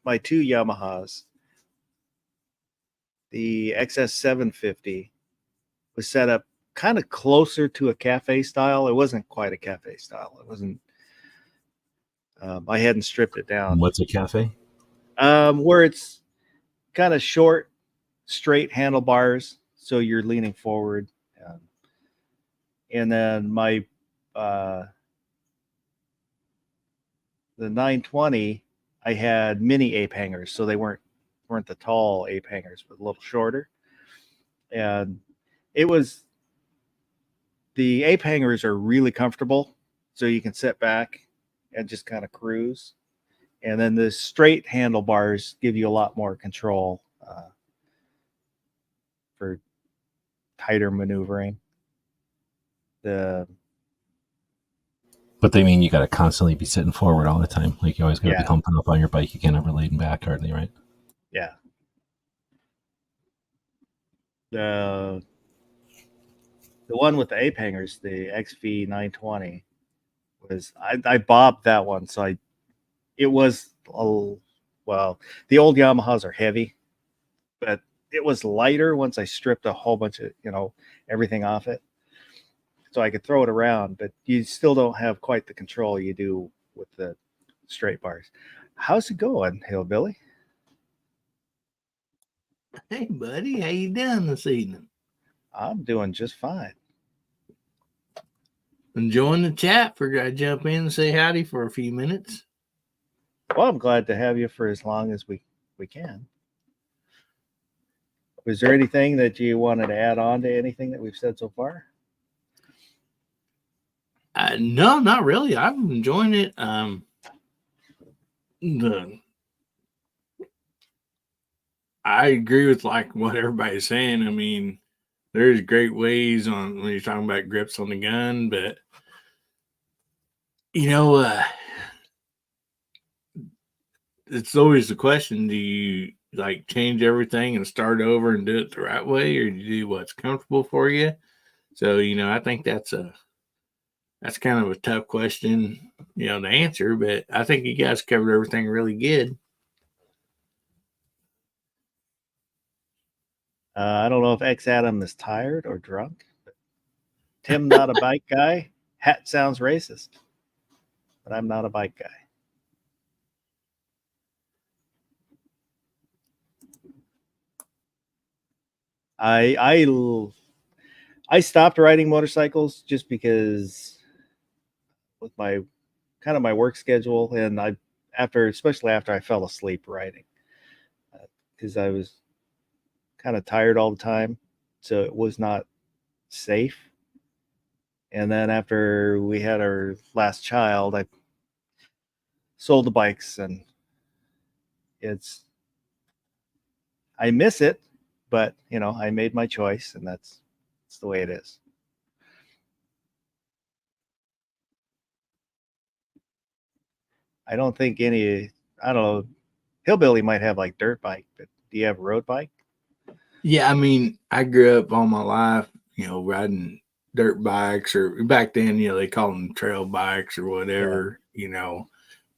my two Yamahas, the XS750 was set up kind of closer to a cafe style. It wasn't quite a cafe style. It wasn't. I hadn't stripped it down. What's a cafe? Where it's kind of short, straight handlebars, so you're leaning forward. And then my the 920, I had mini ape hangers, so they weren't the tall ape hangers, but a little shorter. And it was, the ape hangers are really comfortable, so you can sit back and just kind of cruise. And then the straight handlebars give you a lot more control for tighter maneuvering. But they mean you got to constantly be sitting forward all the time. Like, you always got to be humping up on your bike. You can't ever lean back hardly, right? Yeah. The one with the ape hangers, the XV920, was I bobbed that one, so it was well, the old Yamahas are heavy, but it was lighter once I stripped a whole bunch of everything off it, so I could throw it around. But you still don't have quite the control you do with the straight bars. How's it going, Hillbilly? Hey, buddy, how you doing this evening? I'm doing just fine. Enjoying the chat. Figured I'd jump in and say howdy for a few minutes. Well, I'm glad to have you for as long as we can. Was there anything that you wanted to add on to anything that we've said so far? No, not really. I'm enjoying it. I agree with like what everybody's saying. I mean, there's great ways on when you're talking about grips on the gun, but it's always the question: do you like change everything and start over and do it the right way, or do you do what's comfortable for you? So I think that's kind of a tough question, to answer. But I think you guys covered everything really good. I don't know if X Adam is tired or drunk. But Tim, not a bike guy. Hat sounds racist, but I'm not a bike guy. I stopped riding motorcycles just because with my kind of my work schedule, and especially after I fell asleep riding, because I was kind of tired all the time, so it was not safe. And then after we had our last child, I sold the bikes, and I miss it, but I made my choice, and that's the way it is. I don't think I don't know, Hillbilly might have like dirt bike, but do you have a road bike? Yeah, I mean, I grew up all my life, riding dirt bikes, or back then, they call them trail bikes or whatever,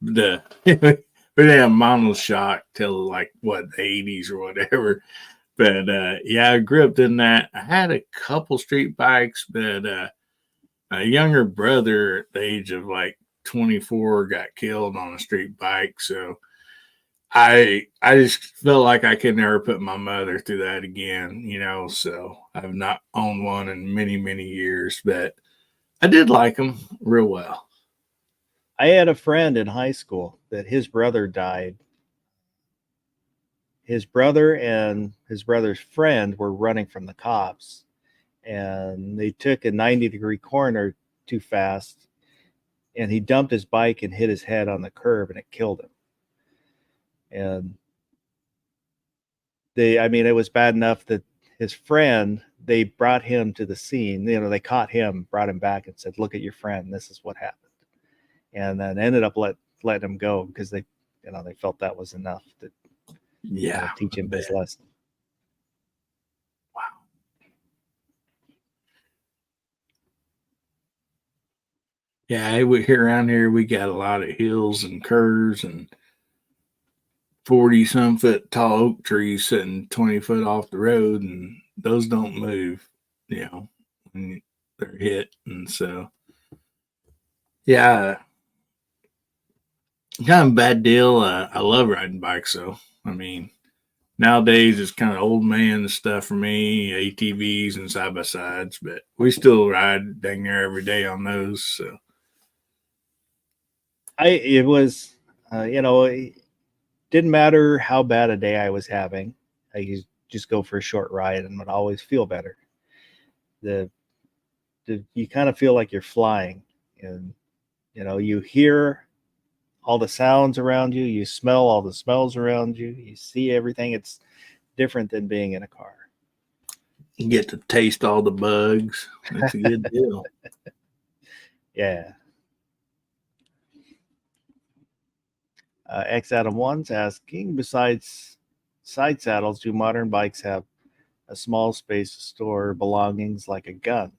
the we didn't have monoshock till like the 80s or whatever. But I grew up in that. I had a couple street bikes, but a younger brother at the age of like 24 got killed on a street bike. So I just felt like I could never put my mother through that again, you know. So I've not owned one in many years, but I did like them real well. I had a friend in high school that his brother died. His brother and his brother's friend were running from the cops, and they took a 90-degree corner too fast, and he dumped his bike and hit his head on the curb, and it killed him. And it was bad enough that his friend, they brought him to the scene. You know, they caught him, brought him back, and said, "Look at your friend. This is what happened." And then ended up letting him go because they felt that was enough to teach him his lesson. Wow. Yeah, around here we got a lot of hills and curves and 40-some foot tall oak trees sitting 20 foot off the road, and those don't move, you know, when they're hit. And so, yeah, kind of a bad deal. I love riding bikes, though. I mean, nowadays it's kind of old man stuff for me, ATVs and side by sides, but we still ride dang near every day on those. So It was, it didn't matter how bad a day I was having. I used just go for a short ride and would always feel better. You kind of feel like you're flying, and you hear all the sounds around you, you smell all the smells around you, you see everything. It's different than being in a car. you get to taste all the bugs. It's a good deal. Yeah. X Adam 1's asking, besides side saddles, do modern bikes have a small space to store belongings like a gun?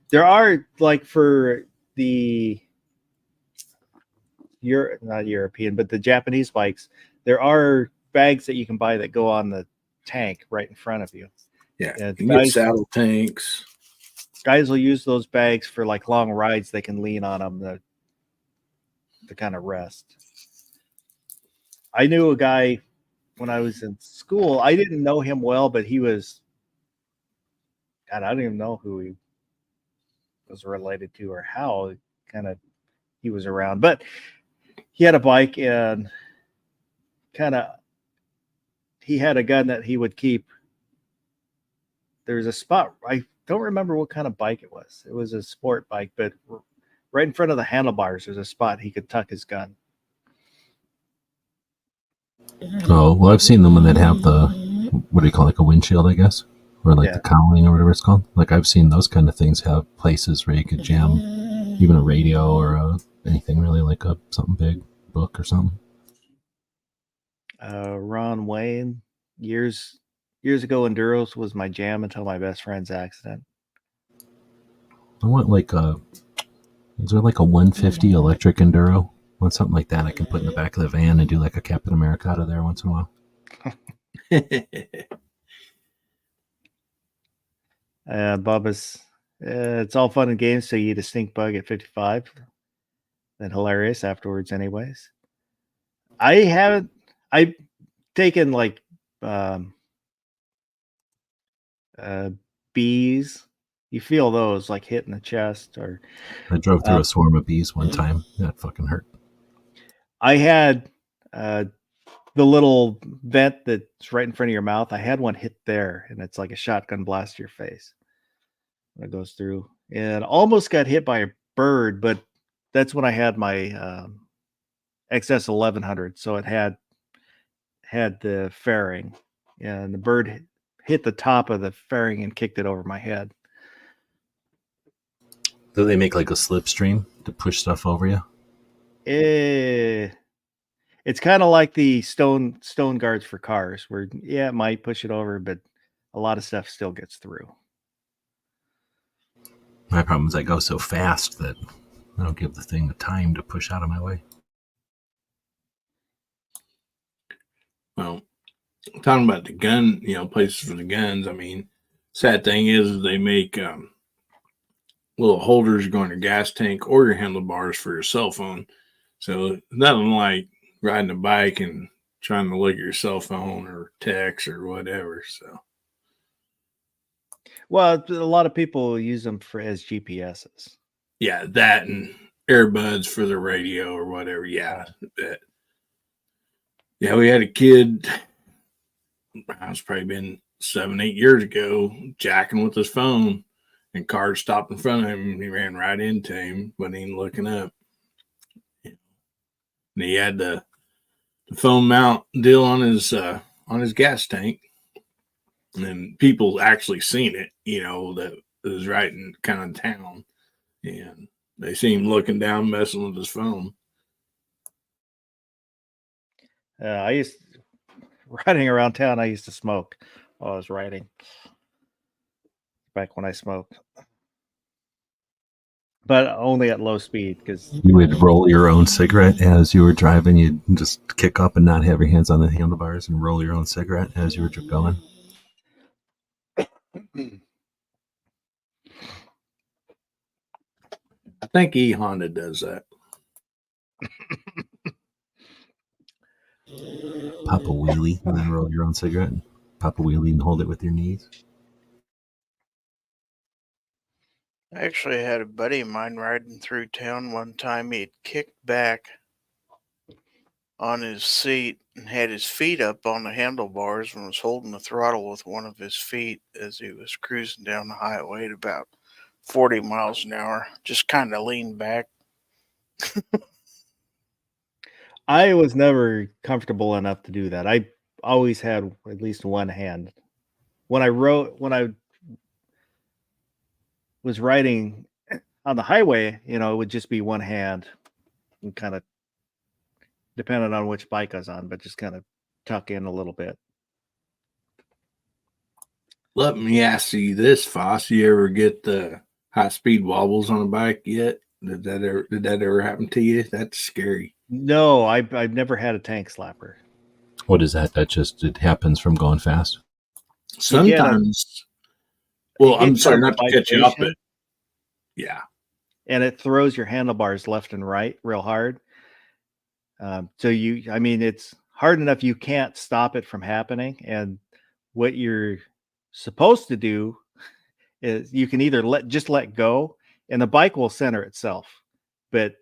There are, like, for the not European, but the Japanese bikes, there are bags that you can buy that go on the tank right in front of you. Yeah, And you get saddle tanks. Guys will use those bags for like long rides. They can lean on them to kind of rest. I knew a guy when I was in school. I didn't know him well, but he was, God, I don't even know who he was related to or how kind of he was around. But he had a bike, and he had a gun that he would keep. There's a spot, I don't remember what kind of bike it was. It was a sport bike, but right in front of the handlebars, there's a spot he could tuck his gun. Oh, well, I've seen them when they'd have the, what do you call it, like a windshield, I guess? Or like the cowling or whatever it's called. Like, I've seen those kind of things have places where you could jam even a radio or anything really, like something big, book or something. Ron Wayne, years ago, Enduros was my jam until my best friend's accident. I want is there like a 150 electric Enduro? I want something like that I can put in the back of the van and do like a Captain America out of there once in a while. Bubba's, it's all fun and games till you eat a stink bug at 55. Then hilarious afterwards anyways. I've taken like bees. You feel those like hitting the chest. Or I drove through a swarm of bees one time. That fucking hurt. I had the little vent that's right in front of your mouth. I had one hit there, and it's like a shotgun blast to your face when it goes through. And almost got hit by a bird, but that's when I had my XS 1100, so it had the fairing, and the bird hit the top of the fairing and kicked it over my head. Do they make like a slipstream to push stuff over you? It's kind of like the stone guards for cars, where it might push it over, but a lot of stuff still gets through. My problem is I go so fast that I don't give the thing the time to push out of my way. Well, talking about the gun, places for the guns, I mean, Sad thing is they make little holders go in your gas tank or your handlebars for your cell phone. So nothing like riding a bike and trying to look at your cell phone or text or whatever. So Well, a lot of people use them for as GPSs. yeah, that and earbuds for the radio or whatever. Yeah, yeah, we had a kid. It's probably been 7-8 years ago, jacking with his phone, and cars stopped in front of him. He ran right into him, wasn't even looking up. And he had the phone mount deal on his gas tank, and people actually seen it. That it was right in kind of town, and they see him looking down, messing with his phone. Riding around town, I used to smoke while I was riding. Back when I smoked. But only at low speed, because You would roll your own cigarette as you were driving. You'd just kick up and not have your hands on the handlebars and roll your own cigarette as you were going. I think Honda does that. Pop a wheelie and then roll your own cigarette. Pop a wheelie and hold it with your knees. I actually had a buddy of mine riding through town one time. He'd kicked back on his seat and had his feet up on the handlebars and was holding the throttle with one of his feet as he was cruising down the highway at about 40 miles an hour. Just kind of leaned back. I was never comfortable enough to do that. I always had at least one hand. When I was riding on the highway, it would just be one hand and kind of depending on which bike I was on, but just kind of tuck in a little bit. Let me ask you this, Foss. You ever get the high-speed wobbles on a bike yet? Did that ever happen to you? That's scary. No, I've never had a tank slapper. What is that? It happens from going fast? Sometimes. Well, I'm sorry not to catch you up, but yeah. And it throws your handlebars left and right real hard. So it's hard enough you can't stop it from happening. And what you're supposed to do is you can either let go and the bike will center itself. But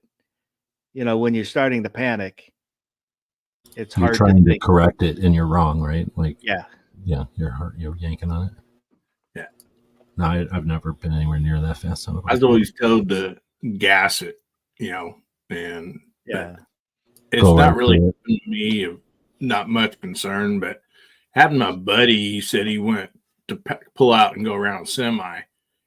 when you're starting to panic, it's You're hard trying to correct it and you're wrong, right? Like yeah, you're yanking on it. Yeah. No, I've never been anywhere near that fast on a bike. I was always told to gas it, and yeah. It's not really to me of not much concern, but having my buddy, he said he went to pull out and go around a semi,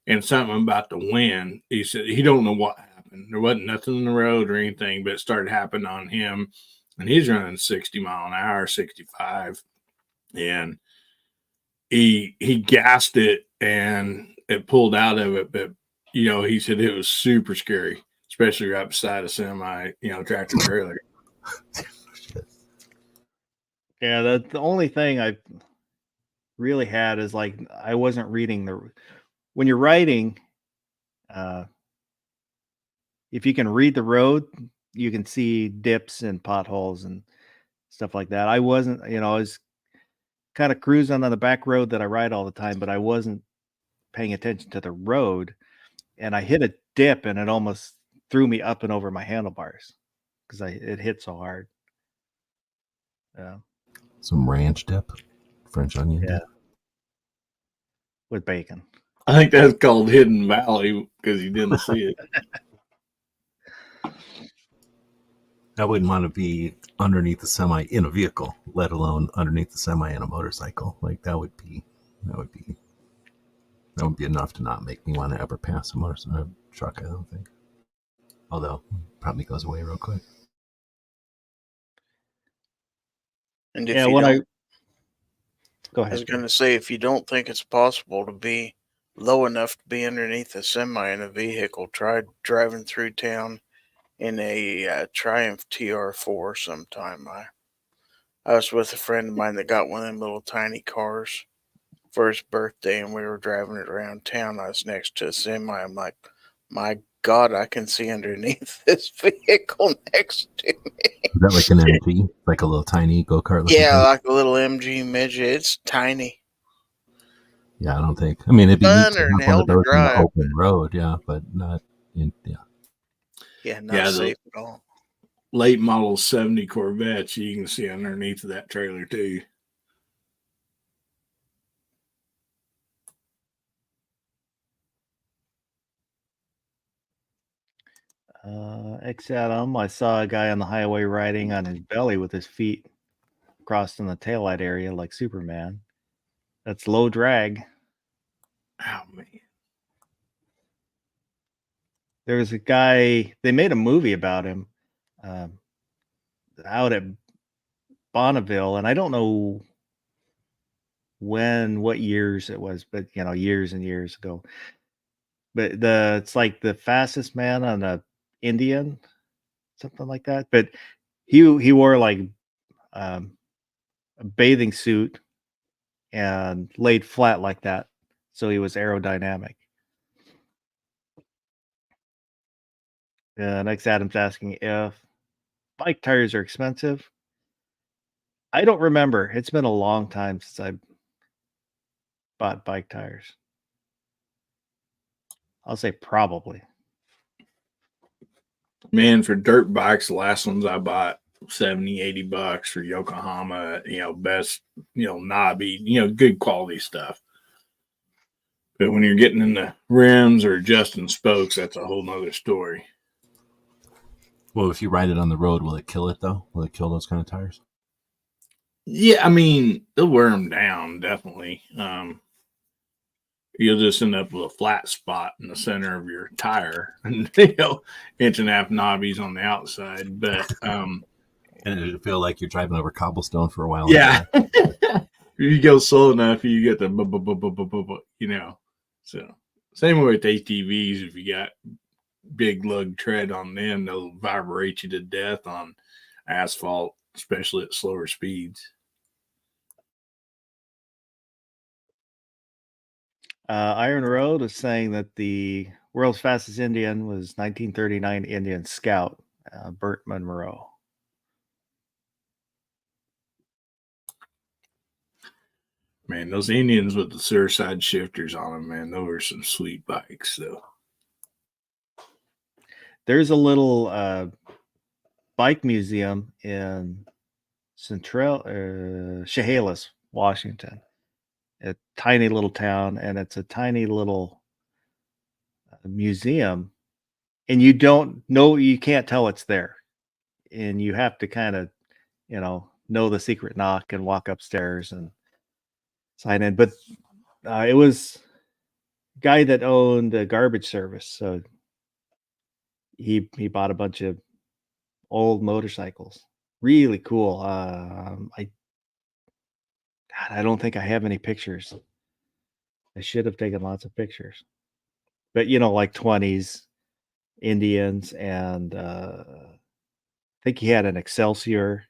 and something about the wind. He said he don't know what happened. There wasn't nothing in the road or anything, but it started happening on him, and he's running 60 mile an hour, 65, and he gassed it and it pulled out of it. But he said it was super scary, especially right beside a semi, tractor trailer. Yeah, the only thing I really had is like I wasn't reading when you're writing, if you can read the road, you can see dips and potholes and stuff like that. I wasn't, I was kind of cruising on the back road that I ride all the time, but I wasn't paying attention to the road, and I hit a dip and it almost threw me up and over my handlebars because it hit so hard. Yeah. Some ranch dip, French onion dip. With bacon. I think that's called Hidden Valley because you didn't see it. I wouldn't want to be underneath the semi in a vehicle, let alone underneath the semi in a motorcycle. Like that would be enough to not make me want to ever pass a truck, I don't think. Although probably goes away real quick. And if go ahead. I was going to say, if you don't think it's possible to be low enough to be underneath a semi in a vehicle, try driving through town in a Triumph TR4 sometime. I was with a friend of mine that got one of them little tiny cars first birthday, and we were driving it around town. I was next to a semi. I'm like, my God, I can see underneath this vehicle next to me. Is that like an MG, like a little tiny go kart? Yeah, like a little MG midget. It's tiny. Yeah, I don't think. I mean, it'd be neat Fun to or have an one of elder those in the drive. open road. Yeah, but not in. Yeah. Yeah, not safe at all. Late model 70 Corvettes, you can see underneath of that trailer too. Adam, I saw a guy on the highway riding on his belly with his feet crossed in the taillight area like Superman. That's low drag. Oh, man. There was a guy, they made a movie about him out at Bonneville, and I don't know what years it was, but years and years ago. But it's like the fastest man on a Indian, something like that. But he wore like a bathing suit and laid flat like that, so he was aerodynamic. Next, Adam's asking if bike tires are expensive. I don't remember. It's been a long time since I bought bike tires. I'll say probably. Man, for dirt bikes, the last ones I bought, $70-$80 for Yokohama, best, knobby, good quality stuff. But when you're getting into rims or adjusting spokes, that's a whole nother story. Well, if you ride it on the road, will it kill it though? Will it kill those kind of tires? Yeah, I mean, they'll wear them down, definitely. You'll just end up with a flat spot in the center of your tire, and inch and a half knobbies on the outside. But and it'll feel like you're driving over cobblestone for a while. Yeah, if you go slow enough, you get the So same way with ATVs. If you got big lug tread on them, they'll vibrate you to death on asphalt, especially at slower speeds. Iron Road is saying that the world's fastest Indian was 1939 Indian Scout, Burt Monroe. Man, those Indians with the suicide shifters on them, man, those are some sweet bikes, though. There's a little bike museum in Chehalis, Washington. A tiny little town, and it's a tiny little museum, and you can't tell it's there, and you have to kind of know the secret knock and walk upstairs and sign in. But it was a guy that owned a garbage service, so he bought a bunch of old motorcycles. Really cool. I don't think I have any pictures. I should have taken lots of pictures. But like 20s Indians, and I think he had an Excelsior,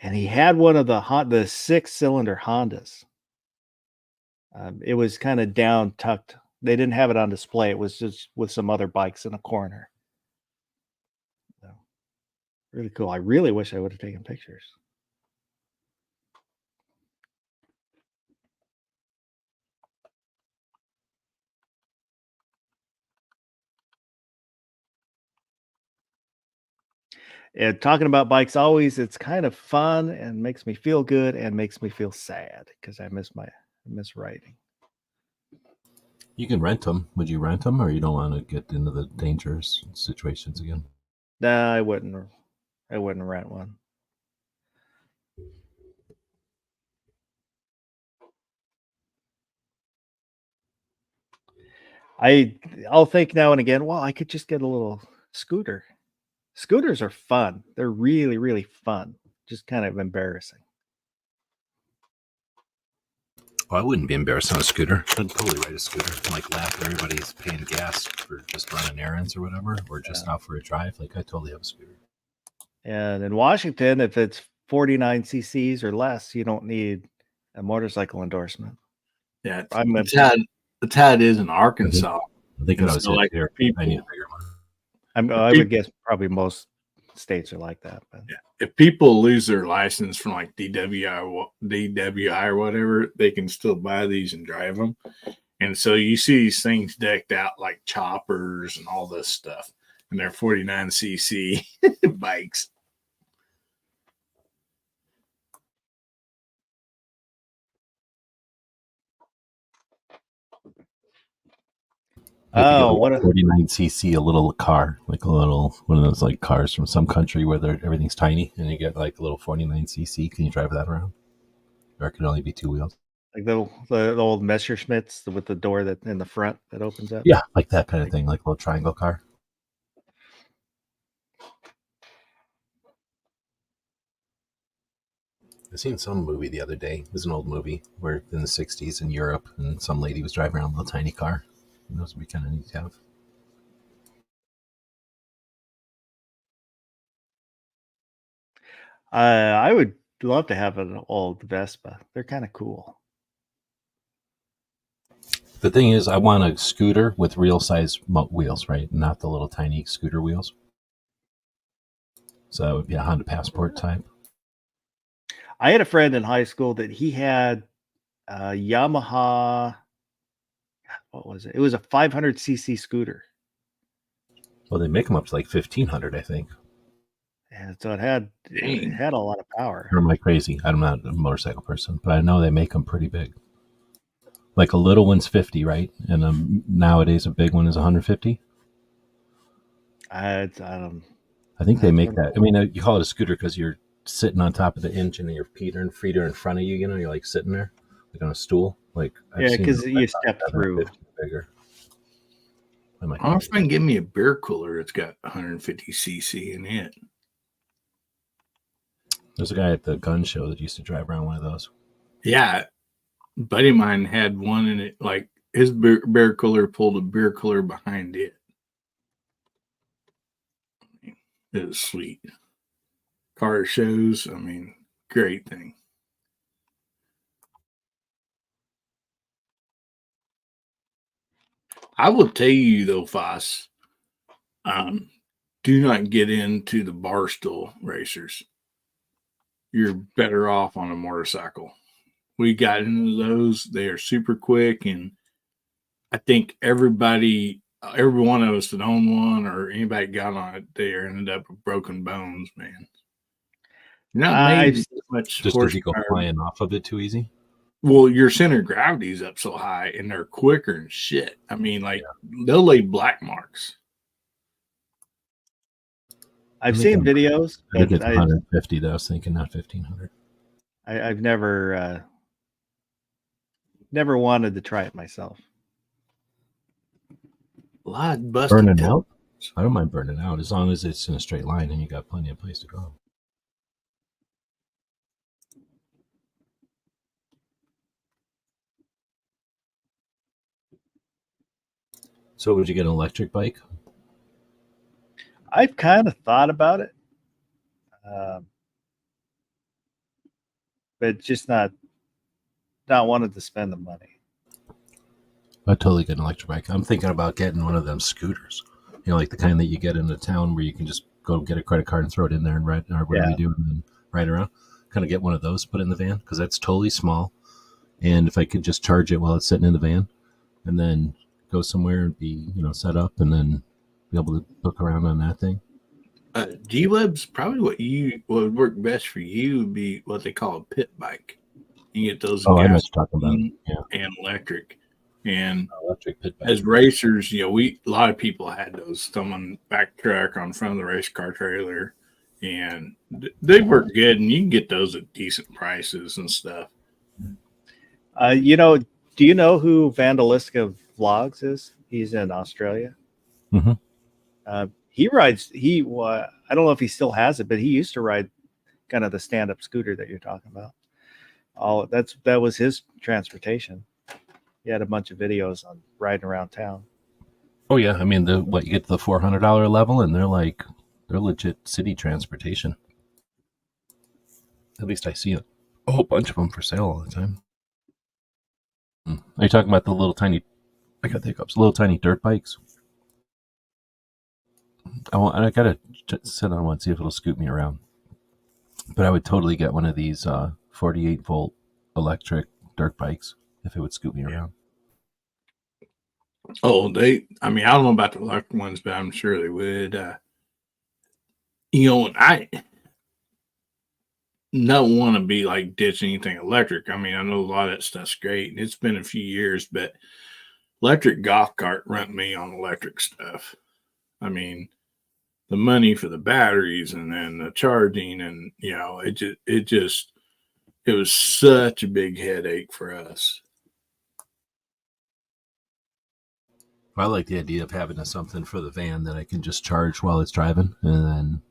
and he had one of the 6-cylinder Hondas. It was kind of down tucked. They didn't have it on display. It was just with some other bikes in a corner. So, really cool. I really wish I would have taken pictures. And talking about bikes always, it's kind of fun and makes me feel good and makes me feel sad because I miss riding. You can rent them. Would you rent them, or you don't want to get into the dangerous situations again? Nah, I wouldn't rent one. I'll think now and again, well, I could just get a little scooter. Scooters are fun. They're really, really fun. Just kind of embarrassing. Well, I wouldn't be embarrassed on a scooter. I'd totally ride a scooter. Like laugh when everybody's paying gas for just running errands or whatever, or just out for a drive. Like I totally have a scooter. And in Washington, if it's 49 cc's or less, you don't need A motorcycle endorsement. Yeah, I'm a- that's how it is in Arkansas. I think And I was so, like, here. people- I need a bigger one. I would guess probably most states are like that. But Yeah. If people lose their license from like DWI or whatever, they can still buy these and drive them. And so you see these things decked out like choppers and all this stuff, and they're 49cc bikes. You have to get oh, a what a 49cc, a little car, like a little one of those like cars from some country where everything's tiny, and you get like a little 49cc. Can you drive that around? Or it can only be 2 wheels. like the old Messerschmitts with the door that in the front that opens up. Yeah, like that kind of thing, like a little triangle car. I seen some movie the other day. It was an old movie where in the 60s in Europe, and some lady was driving around a little tiny car. And those would be kind of neat to have. I would love to have an old Vespa. They're kind of cool. The thing is, I want a scooter with real size wheels, right? Not the little tiny scooter wheels. So that would be a Honda Passport type. I had a friend in high school that he had a Yamaha. What was it? It was a 500cc scooter. Well, they make them up to like 1,500, I think. And so it had a lot of power. I'm like crazy. I'm not a motorcycle person, but I know they make them pretty big. Like a little one's 50, right? And nowadays a big one is 150. I don't. I think they make that. I mean, you call it a scooter because you're sitting on top of the engine and your feet are in front of you. You know, you're like sitting there, like on a stool. Like Yeah, because you step through. Bigger. I wonder if I can give me a beer cooler that's got 150cc in it. There's a guy at the gun show that used to drive around one of those. Yeah, a buddy of mine had one in it. Like his beer cooler pulled a beer cooler behind it. It was sweet. Car shows, I mean, great thing. I will tell you though, Foss, do not get into the barstool racers. You're better off on a motorcycle. We got into those. They are super quick, and I think every one of us that owned one or anybody got on it, they ended up with broken bones, man. You're not made much just because you go horsepower. flying off of it too easy. Well, your center of gravity is up so high, and they're quicker and shit. I mean, like they'll lay black marks. I've seen videos. I think it's 150 that I was thinking, not 1,500. I've never wanted to try it myself. A lot of busted Burning out? I don't mind burning out as long as it's in a straight line and you got plenty of place to go. So would you get an electric bike? I've kind of thought about it, but just not wanted to spend the money. I'd totally get an electric bike. I'm thinking about getting one of them scooters, you know, like the kind that you get in a town where you can just go get a credit card and throw it in there and ride, or whatever you do, and then ride around. Kind of get one of those, put in the van, because that's totally small. And if I could just charge it while it's sitting in the van, and then go somewhere and be, you know, set up, and then be able to look around on that thing. G-Web's probably what would work best for you would be what they call a pit bike. You get those I know what you're talking about. Yeah. And electric. And Electric pit bike. as racers, you know, a lot of people had those someone back truck on front of the race car trailer, and they work good, and you can get those at decent prices and stuff. You know, do you know who Vandaliska Vlogs is? He's in Australia. Mm-hmm. He rides. I don't know if he still has it, but he used to ride kind of the stand-up scooter that you're talking about. That was his transportation. He had a bunch of videos on riding around town. Oh yeah, I mean, you get to the $400 level, and they're legit city transportation. At least I see a whole bunch of them for sale all the time. Are you talking about the little tiny? I got the hiccups. Little tiny dirt bikes. I gotta sit on one, see if it'll scoot me around. But I would totally get one of these 48-volt electric dirt bikes if it would scoot me around. Oh, I mean, I don't know about the electric ones, but I'm sure they would. I don't want to be like ditch anything electric. I mean, I know a lot of that stuff's great, and it's been a few years, but electric golf cart rent me on electric stuff. I mean, the money for the batteries and then the charging, and it was such a big headache for us. I like the idea of having something for the van that I can just charge while it's driving, and then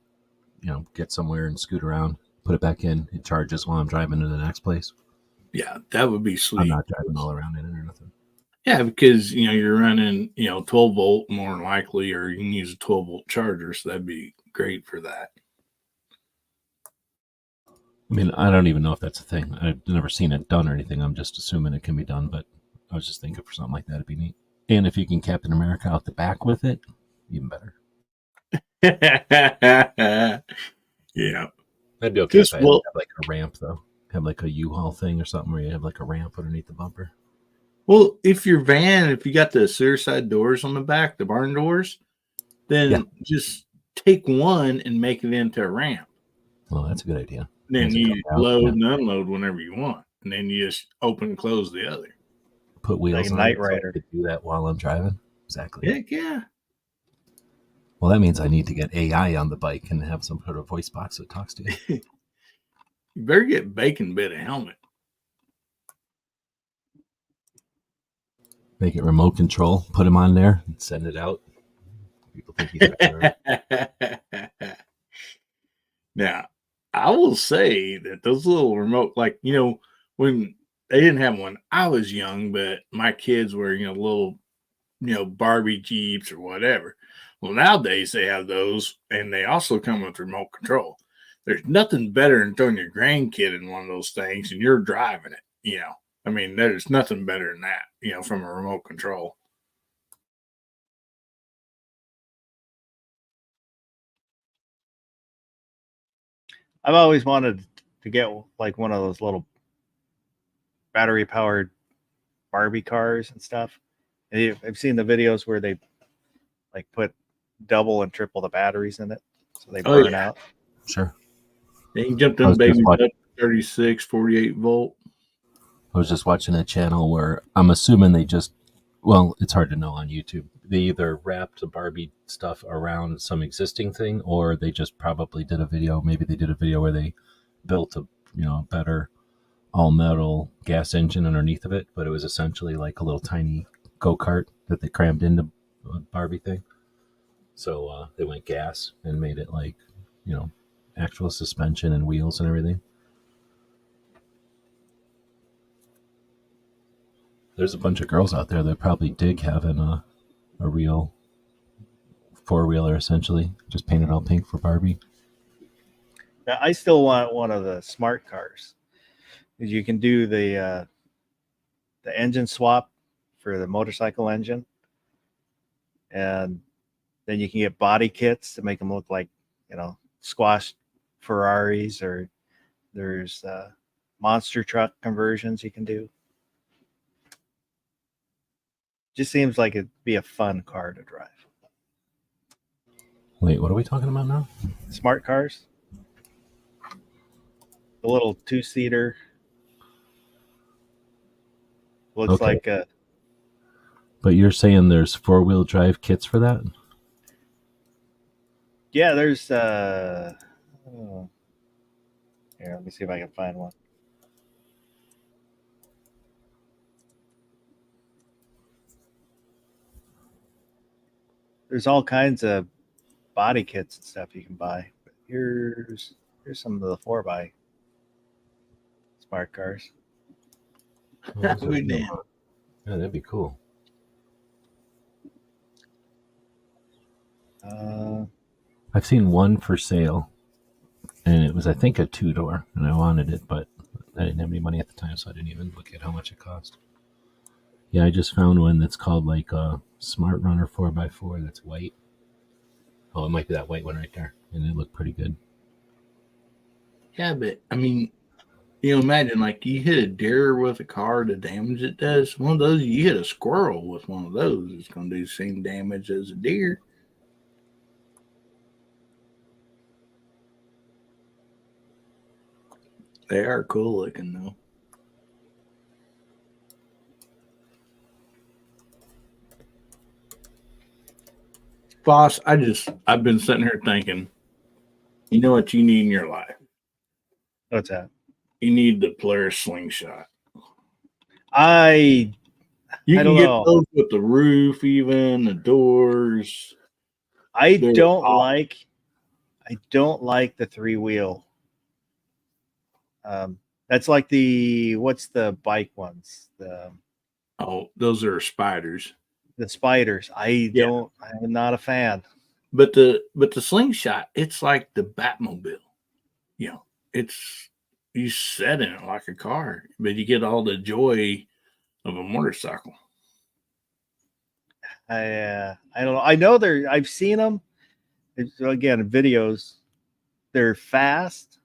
get somewhere and scoot around, put it back in, it charges while I'm driving to the next place. Yeah, that would be sweet. I'm not driving all around in it or nothing. Yeah, because you're running 12 volt more than likely, or you can use a 12 volt charger, so that'd be great for that. I mean, I don't even know if that's a thing. I've never seen it done or anything. I'm just assuming it can be done, but I was just thinking for something like that, it'd be neat. And if you can Captain America out the back with it, even better. Yeah. That'd be okay if I had like a ramp, though. Have like a U-Haul thing or something where you have like a ramp underneath the bumper. Well, if you got the sear side doors on the back, the barn doors, then just take one and make it into a ramp. Well, that's a good idea. Then you load and unload whenever you want, and then you just open and close the other. Put wheels on Knight Rider. So I could do that while I'm driving. Exactly. Heck yeah. Well, that means I need to get AI on the bike and have some sort of voice box that talks to you. You better get Bacon Bit a helmet. Make it remote control. Put him on there and send it out. People think he's Now, I will say that those little remote, like, when they didn't have one, I was young, but my kids were, little, Barbie Jeeps or whatever. Well, nowadays they have those, and they also come with remote control. There's nothing better than throwing your grandkid in one of those things and you're driving it, I mean, there's nothing better than that, from a remote control. I've always wanted to get like one of those little battery powered Barbie cars and stuff. And I've seen the videos where they like put double and triple the batteries in it, so they burn out. Sure. They can jump them babies up to 36, 48 volt. I was just watching a channel where I'm assuming it's hard to know on YouTube. They either wrapped the Barbie stuff around some existing thing, or they just probably did a video. Maybe they did a video where they built a better all metal gas engine underneath of it, but it was essentially like a little tiny go-kart that they crammed into a Barbie thing. So they went gas and made it like, actual suspension and wheels and everything. There's a bunch of girls out there that probably dig having a real four-wheeler, essentially, just painted all pink for Barbie. Now, I still want one of the smart cars. You can do the engine swap for the motorcycle engine, and then you can get body kits to make them look like squashed Ferraris, or there's monster truck conversions you can do. Just seems like it'd be a fun car to drive. Wait, what are we talking about now? Smart cars. The little 2-seater. Looks like a... But you're saying there's 4-wheel drive kits for that? Yeah, there's... Here, let me see if I can find one. There's all kinds of body kits and stuff you can buy. But here's some of the 4x smart cars. Yeah, that'd be cool. I've seen one for sale, and it was, I think, a 2-door, and I wanted it, but I didn't have any money at the time, so I didn't even look at how much it cost. Yeah, I just found one that's called like a Smart Runner 4x4 that's white. Oh, it might be that white one right there. And it looked pretty good. Yeah, but I mean, imagine like you hit a deer with a car, the damage it does. One of those, you hit a squirrel with one of those, it's going to do the same damage as a deer. They are cool looking though. Boss, I've been sitting here thinking, you know what you need in your life? What's that? You need the Polaris slingshot. I You don't can get know. those with the roof, even the doors. I They're don't awesome. like the 3-wheel. That's like what's the bike ones? Oh, those are spiders. The spiders. I'm not a fan. But the slingshot, it's like the Batmobile. It's you sit in it like a car, but you get all the joy of a motorcycle. I don't know. I know I've seen them. Again, videos. They're fast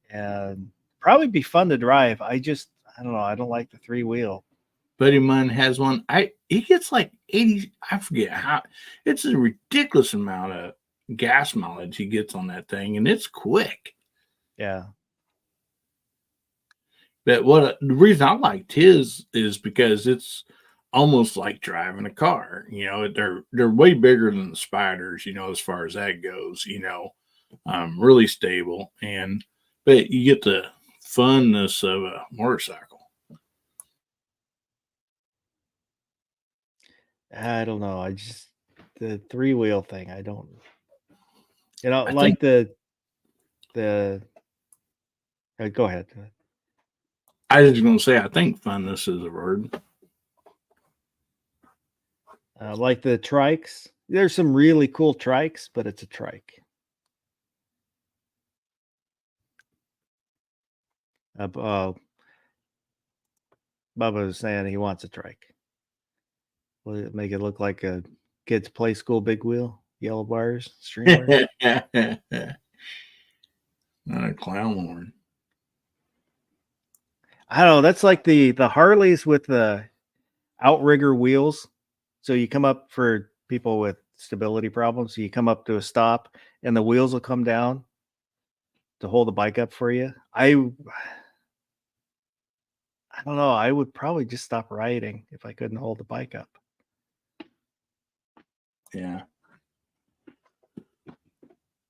and probably be fun to drive. I don't know. I don't like the 3-wheel. Buddy of mine has one. He gets like 80. I forget how. It's a ridiculous amount of gas mileage he gets on that thing, and it's quick. Yeah. But the reason I liked his is because it's almost like driving a car. They're way bigger than the spiders. As far as that goes. Really stable, but you get the funness of a motorcycle. I don't know. The 3-wheel thing. I don't. I Like think the. Go ahead. I was going to say I think funness is a word. Like the trikes. There's some really cool trikes, but it's a trike. Bubba was saying he wants a trike. Will it make it look like a kid's play school big wheel? Yellow bars, streamers. Not a clown horn. I don't know. That's like the Harleys with the outrigger wheels. So you come up for people with stability problems. So you come up to a stop, and the wheels will come down to hold the bike up for you. I don't know. I would probably just stop riding if I couldn't hold the bike up. Yeah.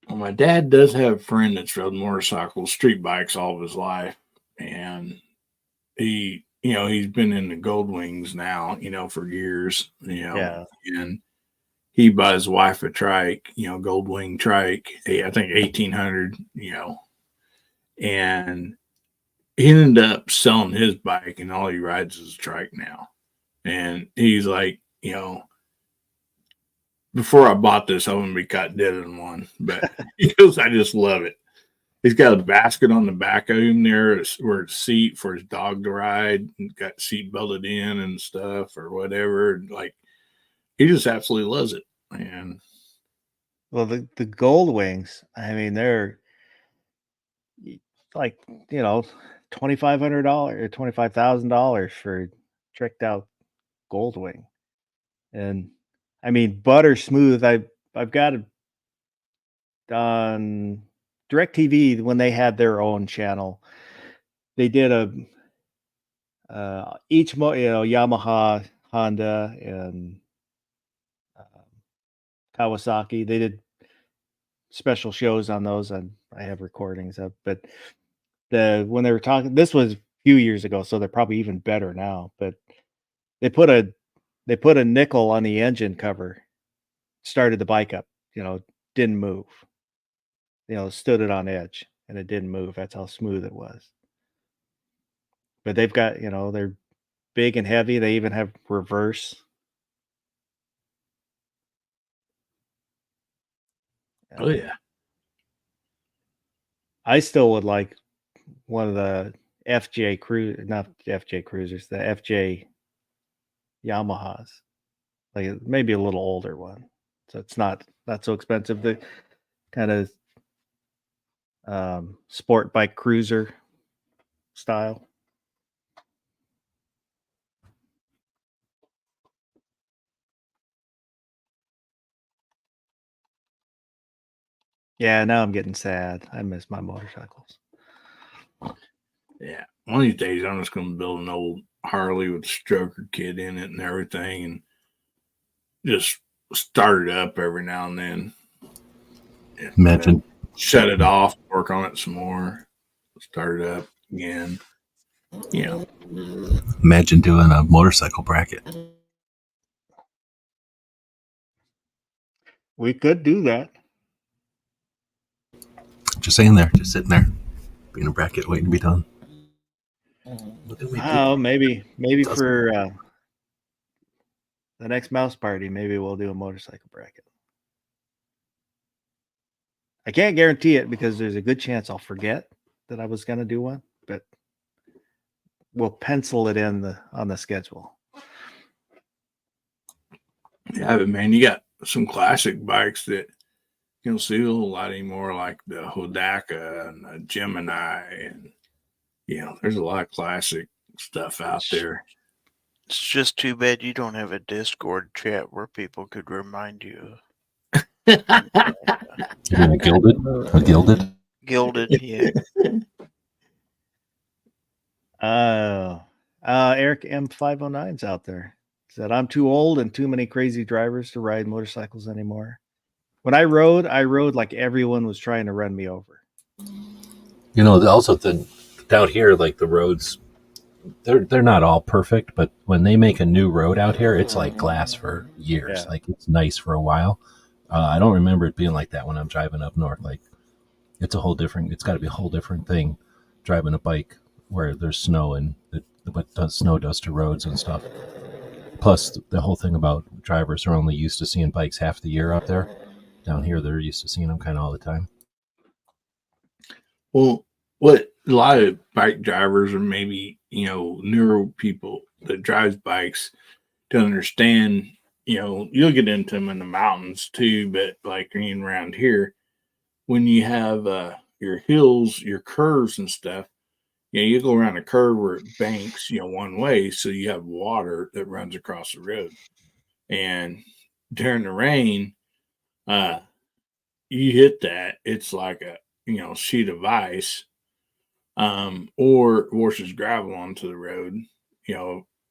Well, my dad does have a friend that's rode motorcycles, street bikes all of his life. And he's been in the Gold Wings now, for years, Yeah. and he buys his wife a trike, Gold Wing trike, I think 1800, and he ended up selling his bike and all he rides is a trike now. And he's like, before I bought this, I wouldn't be caught dead in one, but he goes, I just love it. He's got a basket on the back of him there where it's seat for his dog to ride and got seat belted in and stuff or whatever. Like he just absolutely loves it. And Well, the Gold Wings, I mean, they're like, $2,500 or $25,000 for tricked out Gold Wing. And I mean, butter smooth. I've got it on DirecTV when they had their own channel. They did each Yamaha, Honda, and Kawasaki. They did special shows on those, and I have recordings of. But when they were talking, this was a few years ago, so they're probably even better now. But they put a nickel on the engine cover, started the bike up. Didn't move. Stood it on edge, and it didn't move. That's how smooth it was. But they've got, they're big and heavy. They even have reverse. oh yeah, I still would like one of the FJ not FJ Cruisers, the FJ Yamahas, like maybe a little older one, so it's not so expensive. The kind of sport bike cruiser style. Yeah, now I'm getting sad. I miss my motorcycles. Yeah. One of these days, I'm just going to build an old Harley with a stroker kit in it and everything and just start it up every now and then. Imagine. Shut it off, work on it some more, start it up again. Imagine doing a motorcycle bracket. We could do that. Just saying there, just sitting there, being a bracket waiting to be done. Look at me. Oh, maybe for the next mouse party, maybe we'll do a motorcycle bracket. I can't guarantee it because there's a good chance I'll forget that I was going to do one, but we'll pencil it in on the schedule. Yeah, but man, you got some classic bikes that you don't see a whole lot anymore, like the Hodaka and the Gemini, and there's a lot of classic stuff out there. It's just too bad you don't have a Discord chat where people could remind you. Gilded? A gilded? Gilded, yeah. Eric M509's out there. Said, I'm too old and too many crazy drivers to ride motorcycles anymore. When I rode like everyone was trying to run me over. Also down here, like the roads, they're not all perfect, but when they make a new road out here, it's like glass for years. Yeah. Like it's nice for a while. I don't remember it being like that when I'm driving up north. Like it's got to be a whole different thing driving a bike where there's snow and what snow does to roads and stuff. Plus the whole thing about drivers are only used to seeing bikes half the year out there. Down here, they're used to seeing them kind of all the time. Well, what a lot of bike drivers or maybe, newer people that drives bikes don't understand, you'll get into them in the mountains too, but like around here, when you have your hills, your curves and stuff, you go around a curve where it banks, one way, so you have water that runs across the road. And during the rain, you hit that, it's like a sheet of ice, or washes gravel onto the road,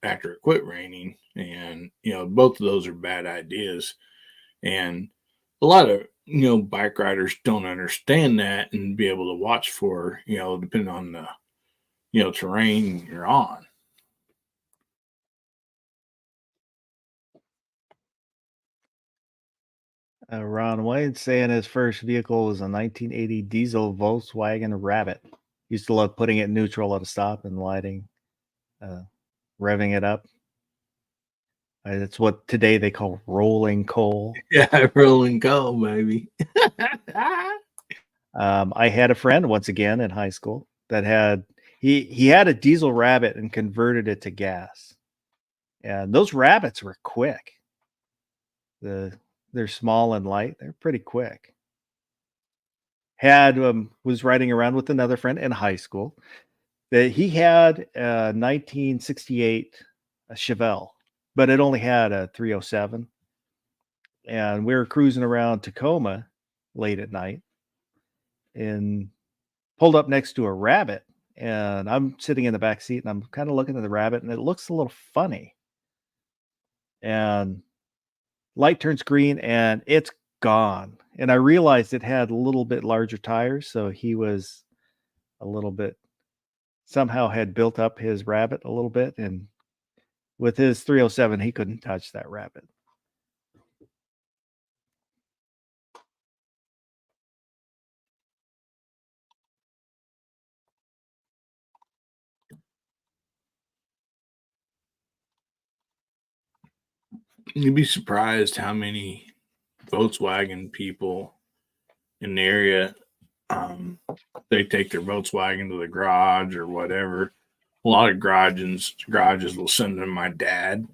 after it quit raining. And both of those are bad ideas. And a lot of bike riders don't understand that and be able to watch for depending on the terrain you're on. Ron Wayne saying his first vehicle was a 1980 diesel Volkswagen Rabbit. Used to love putting it in neutral at a stop and lighting, revving it up. That's what today they call rolling coal. Yeah, rolling coal, baby. I had a friend once again in high school that had he had a diesel Rabbit and converted it to gas. And those Rabbits were quick. They're small and light. They're pretty quick. Was riding around with another friend in high school that he had a 1968 Chevelle, but it only had a 307. And we were cruising around Tacoma late at night and pulled up next to a Rabbit. And I'm sitting in the back seat and I'm kind of looking at the Rabbit and it looks a little funny. And light turns green and it's gone. And I realized it had a little bit larger tires. So he was a little bit, somehow had built up his Rabbit a little bit. And with his 307, he couldn't touch that Rabbit. You'd be surprised how many Volkswagen people in the area, they take their Volkswagen to the garage or whatever. A lot of garages will send them my dad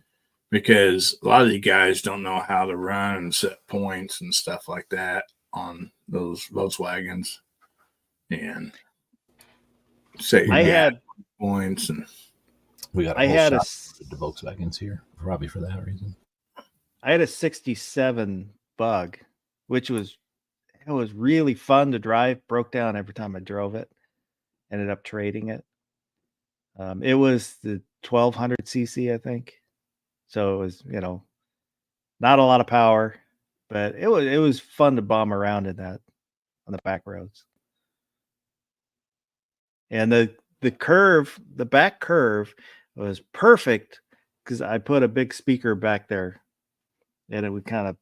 because a lot of the guys don't know how to run and set points and stuff like that on those Volkswagens and set your I gas had points. And We got a I whole had a shop s- of the Volkswagens here, probably for that reason. I had a 67 Bug, which was really fun to drive. Broke down every time I drove it. Ended up trading it. It was the 1200 cc, I think. So it was, not a lot of power, but it was fun to bomb around in that on the back roads. And the back curve was perfect because I put a big speaker back there, and it would kind of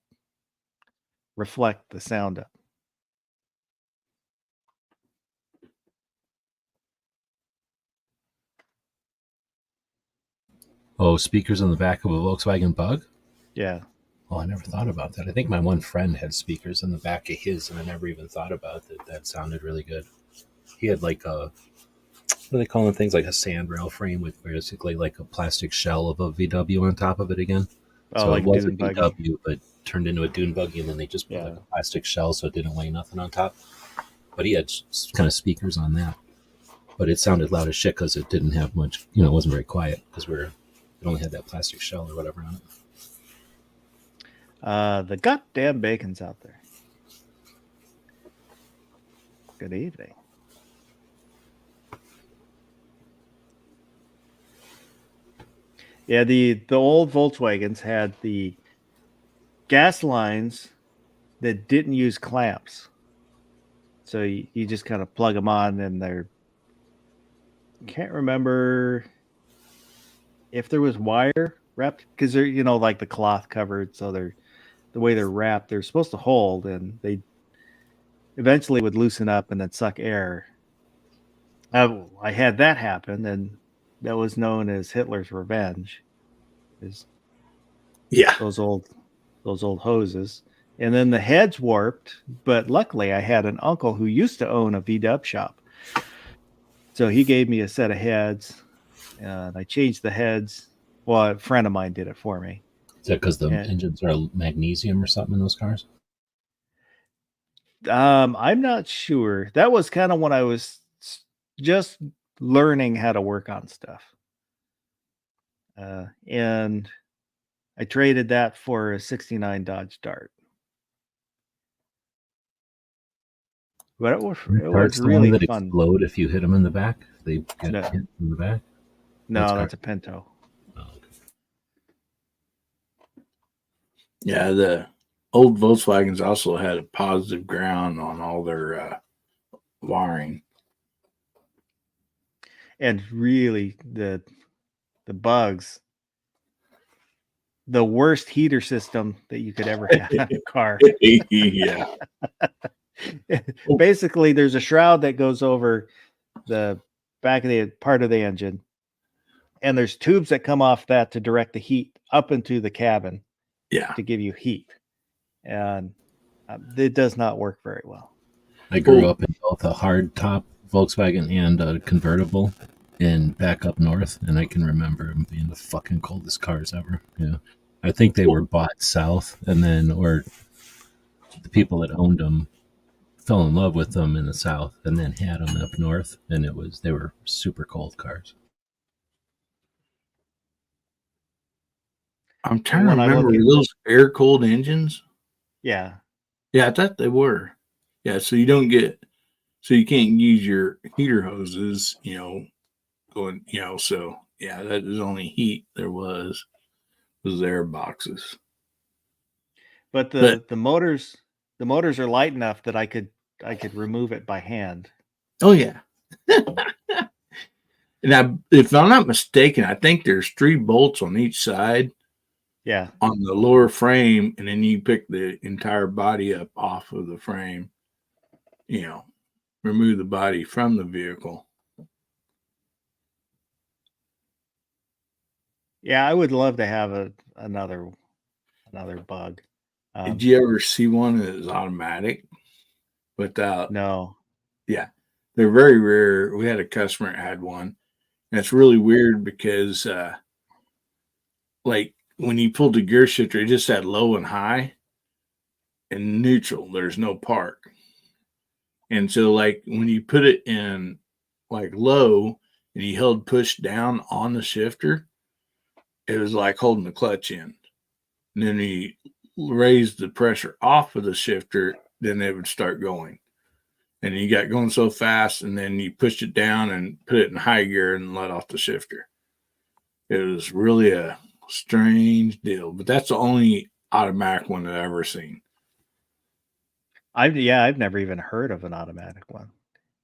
reflect the sound up. Oh, speakers on the back of a Volkswagen Bug? Yeah. Oh, I never thought about that. I think my one friend had speakers in the back of his, and I never even thought about that. That sounded really good. He had like a, what do they call them things? Like a sandrail frame with basically like a plastic shell of a VW on top of it again. Oh, So like it was a dune buggy. VW, but turned into a dune buggy, and then they just put like Yeah. a plastic shell so it didn't weigh nothing on top. But he had kind of speakers on that. But it sounded loud as shit because it didn't have much, it wasn't very quiet because it only had that plastic shell or whatever on it. The goddamn bacon's out there. Good evening. Yeah, the old Volkswagens had the gas lines that didn't use clamps. So you just kind of plug them on, and can't remember if there was wire wrapped, because they're, like the cloth covered, so the way they're wrapped, they're supposed to hold, and they eventually would loosen up and then suck air. I had that happen, and that was known as Hitler's revenge. yeah, Those old hoses. And then the heads warped, but luckily I had an uncle who used to own a VW shop. So he gave me a set of heads, and I changed the heads. Well, a friend of mine did it for me. Is that because the And, engines are magnesium or something in those cars? I'm not sure. That was kind of when I was just learning how to work on stuff. And I traded that for a 69 Dodge Dart. But it was Darts the really one that fun. explode if you hit them in the back? They get No. hit in the back? No, that's a Pinto. Oh, okay. yeah. The old Volkswagens also had a positive ground on all their wiring. And really, the Bugs, the worst heater system that you could ever have in a car. Yeah, Basically, there's a shroud that goes over the back of the part of the engine, and there's tubes that come off that to direct the heat up into the cabin yeah. to give you heat, and it does not work very well. I grew up in both a hard top Volkswagen and a convertible and back up north, and I can remember them being the fucking coldest cars ever. Yeah. I think they were bought south, and then, or the people that owned them fell in love with them in the south and then had them up north, and they were super cold cars. I'm trying to remember those air cooled engines. Yeah. Yeah, I thought they were. Yeah, so you can't use your heater hoses, going, so yeah, that is only heat there was air boxes. But the motors are light enough that I could remove it by hand. Oh yeah. And if I'm not mistaken, I think there's 3 bolts on each side. Yeah. On the lower frame, and then you pick the entire body up off of the frame, remove the body from the vehicle. Yeah, I would love to have another Bug. Did you ever see one that is automatic without? No. Yeah, they're very rare. We had a customer that had one. And it's really weird because, like when you pulled the gear shifter, it just had low and high and neutral. There's no park. And so, like, when you put it in like low and you held push down on the shifter, it was like holding the clutch in. And then you raised the pressure off of the shifter, then it would start going. And you got going so fast, and then you pushed it down and put it in high gear and let off the shifter. It was really a strange deal, but that's the only automatic one that I've ever seen. I've never even heard of an automatic one.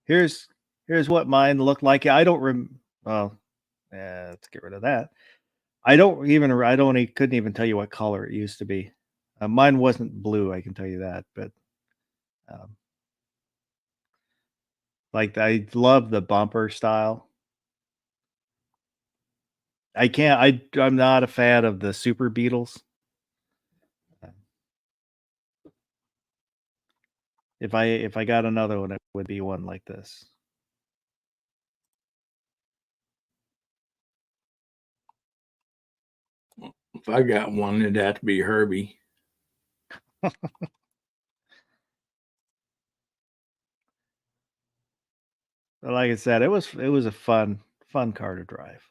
Here's what mine looked like. I don't let's get rid of that. Couldn't even tell you what color it used to be. Mine wasn't blue, I can tell you that, but like I love the bumper style. I'm not a fan of the Super Beetles. If I got another one, it would be one like this. If I got one, it'd have to be Herbie. But like I said, it was a fun car to drive.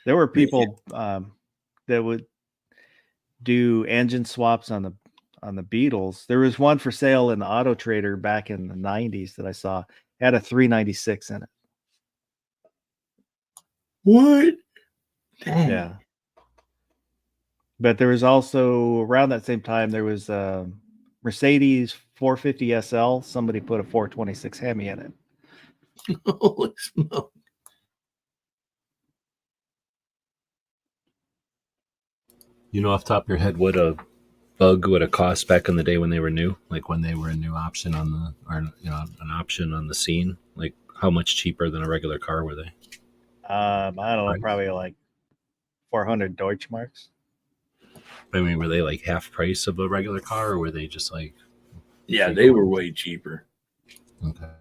There were people that would do engine swaps on the Beetles. There was one for sale in the Auto Trader back in the 90s that I saw. It had a 396 in it. What? Dang. Yeah. But there was also, around that same time, there was Mercedes 450 SL. Somebody put a 426 Hemi in it. Holy smoke. You know off the top of your head what a bug would have cost back in the day when they were new? Like when they were a new option on the, or an option on the scene? Like how much cheaper than a regular car were they? I don't know, probably like 400 Deutschmarks. I mean, were they like half price of a regular car, or were they just like? Yeah, they were way cheaper. Okay.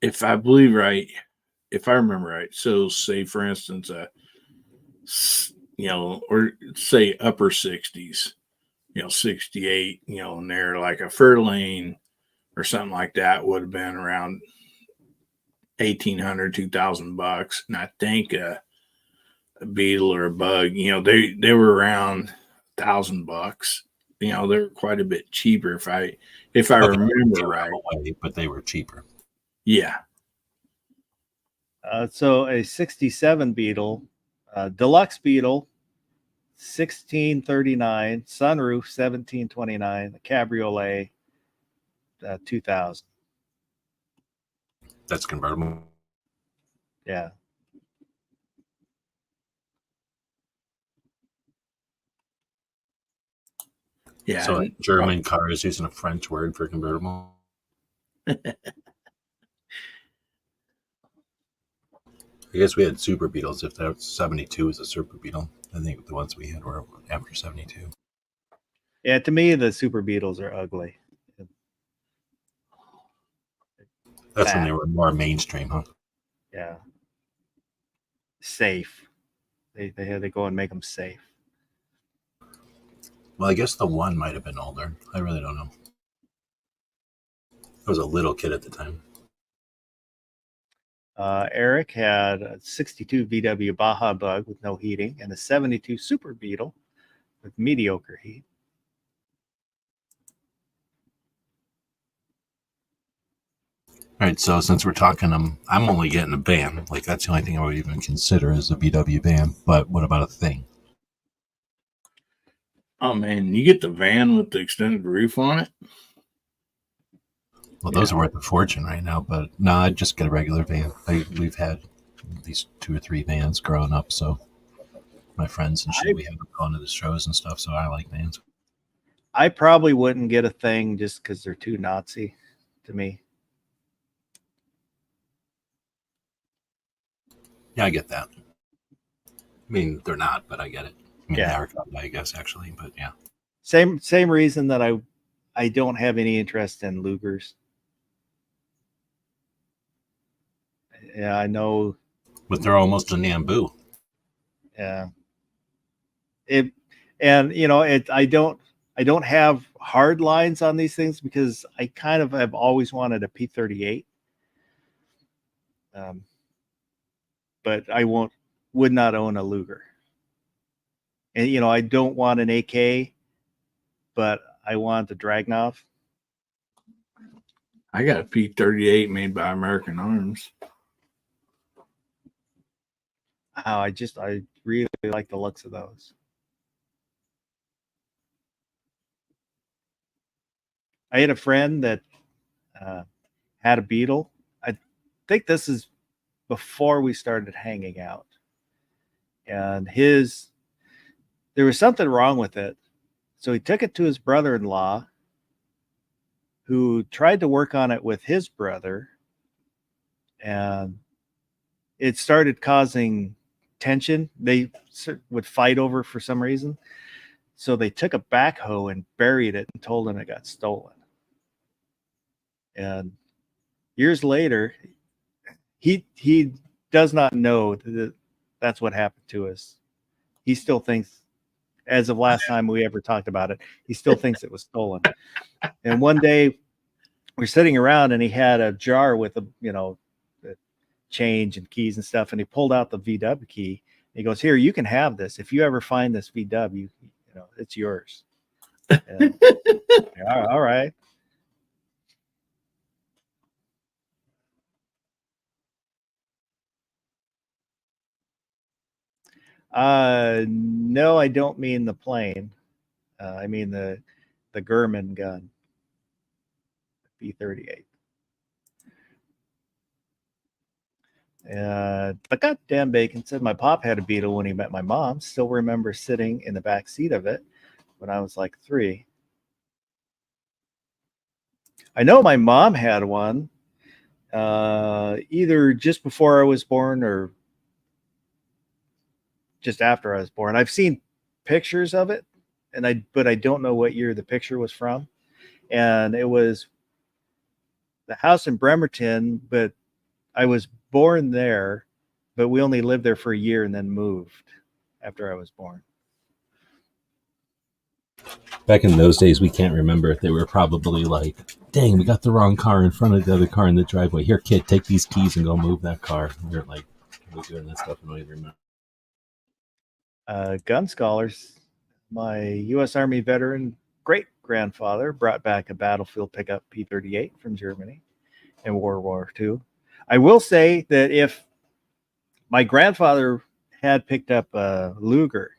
If I believe right, if I remember right, so say for instance, or say upper 60s, 68, and they're like a Fairlane or something like that would have been around $1,800, $2,000. And I think a Beetle or a Bug, they were around $1,000. They were quite a bit cheaper if I remember right. But they were cheaper. Yeah. So a 67 Beetle, deluxe Beetle, 1639, sunroof 1729, the cabriolet 2000. That's convertible. Yeah. Yeah. So a German car is using a French word for convertible. I guess we had Super Beetles. If that 72 was a Super Beetle, I think the ones we had were after 72. Yeah, to me, the Super Beetles are ugly. That's when they were more mainstream, huh? Yeah. Safe. They had to go and make them safe. Well, I guess the one might have been older. I really don't know. I was a little kid at the time. Eric had a 62 VW Baja Bug with no heating and a 72 Super Beetle with mediocre heat. All right, so since we're talking, I'm only getting a van. Like that's the only thing I would even consider is a VW van. But what about a thing? Oh man, you get the van with the extended roof on it. Well, those are worth a fortune right now. But no, I'd just get a regular van. We've had these 2 or 3 vans growing up, so my friends and shit, we have them going to the shows and stuff. So I like vans. I probably wouldn't get a thing just because they're too Nazi to me. Yeah, I get that. I mean, they're not, but I get it. I mean, Yeah. they are, I guess, actually, but yeah. Same reason that I don't have any interest in Lugers. Yeah, I know But they're almost a Nambu. Yeah. It and I don't have hard lines on these things because I kind of have always wanted a P38. But I would not own a Luger. And I don't want an AK, but I want the Dragunov. I got a P38 made by American Arms. I really like the looks of those. I had a friend that had a Beetle. I think this is before we started hanging out. And there was something wrong with it. So he took it to his brother-in-law, who tried to work on it with his brother, and it started causing tension. They would fight over for some reason. So they took a backhoe and buried it and told him it got stolen. And years later, he does not know that that's what happened to us. He still thinks, as of last time we ever talked about it, he still thinks it was stolen. And one day we're sitting around and he had a jar with the change and keys and stuff. And he pulled out the VW key. He goes, "Here, you can have this. If you ever find this VW, it's yours." And, all right. No, I don't mean the plane. I mean the German gun, B-38. But goddamn bacon said my pop had a Beetle when he met my mom. Still remember sitting in the back seat of it when I was like 3. I know my mom had one, either just before I was born or just after I was born. I've seen pictures of it, but I don't know what year the picture was from. And it was the house in Bremerton, but I was born there, but we only lived there for a year and then moved after I was born. Back in those days, we can't remember. They were probably like, dang, we got the wrong car in front of the other car in the driveway. Here, kid, take these keys and go move that car. We were like, we're doing that stuff and I don't even remember. Gun scholars, my U.S. Army veteran great grandfather brought back a battlefield pickup P-38 from Germany in World War II. I will say that if my grandfather had picked up a Luger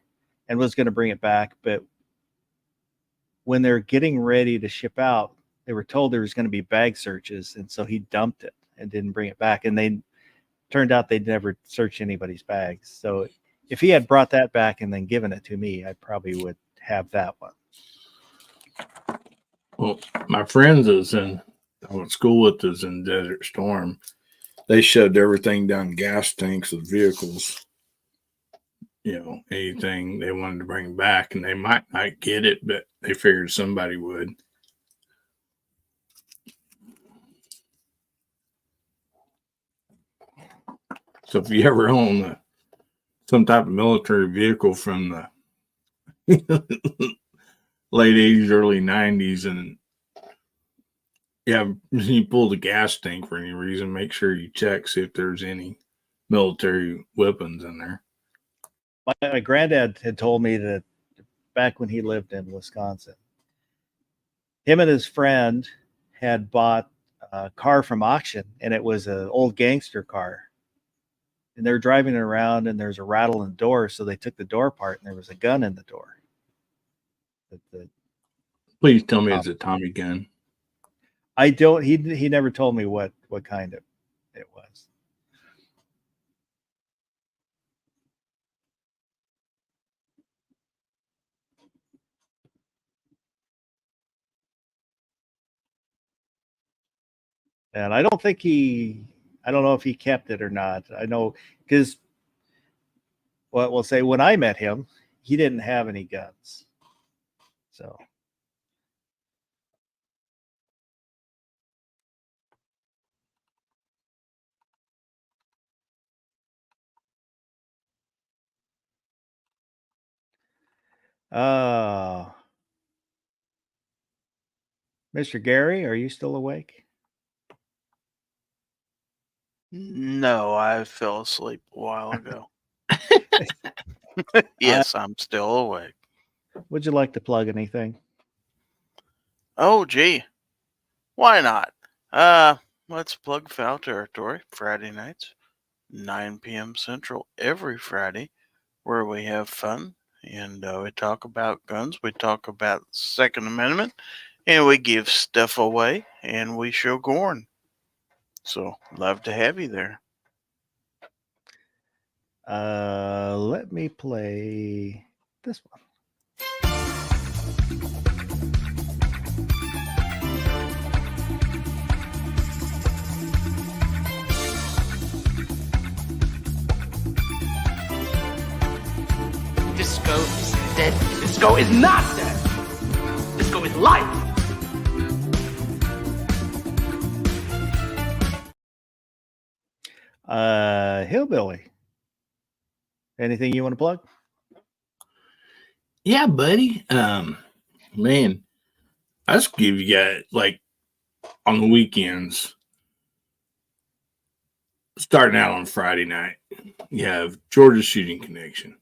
and was going to bring it back, but when they're getting ready to ship out, they were told there was going to be bag searches, and so he dumped it and didn't bring it back. And they turned out they'd never searched anybody's bags. So if he had brought that back and then given it to me, I probably would have that one. Well, my friends I went to school with us in Desert Storm. They shoved everything down gas tanks of vehicles. Anything they wanted to bring back, and they might not get it, but they figured somebody would. So if you ever own some type of military vehicle from the late 80s, early 90s, and you pull the gas tank for any reason, make sure you check, see if there's any military weapons in there. My granddad had told me that back when he lived in Wisconsin, him and his friend had bought a car from auction, and it was an old gangster car. And they're driving it around, and there's a rattle in the door, so they took the door apart, and there was a gun in the door. Please tell me it's a Tommy gun. I don't. He never told me what kind of it was. And I don't think I don't know if he kept it or not. I know because, well, we'll say when I met him, he didn't have any guns. So. Mr. Gary, are you still awake? No, I fell asleep a while ago. Yes, I'm still awake. Would you like to plug anything? Oh, gee. Why not? Let's plug Foul Territory Friday nights, 9 p.m. Central every Friday, where we have fun and we talk about guns, we talk about Second Amendment, and we give stuff away and we show Gorn. So, love to have you there. Let me play this one. Disco is dead. Disco is not dead. Disco is life. Hillbilly. Anything you want to plug? Yeah, buddy. Man, I just give you guys, like, on the weekends, starting out on Friday night, you have Georgia Shooting Connection.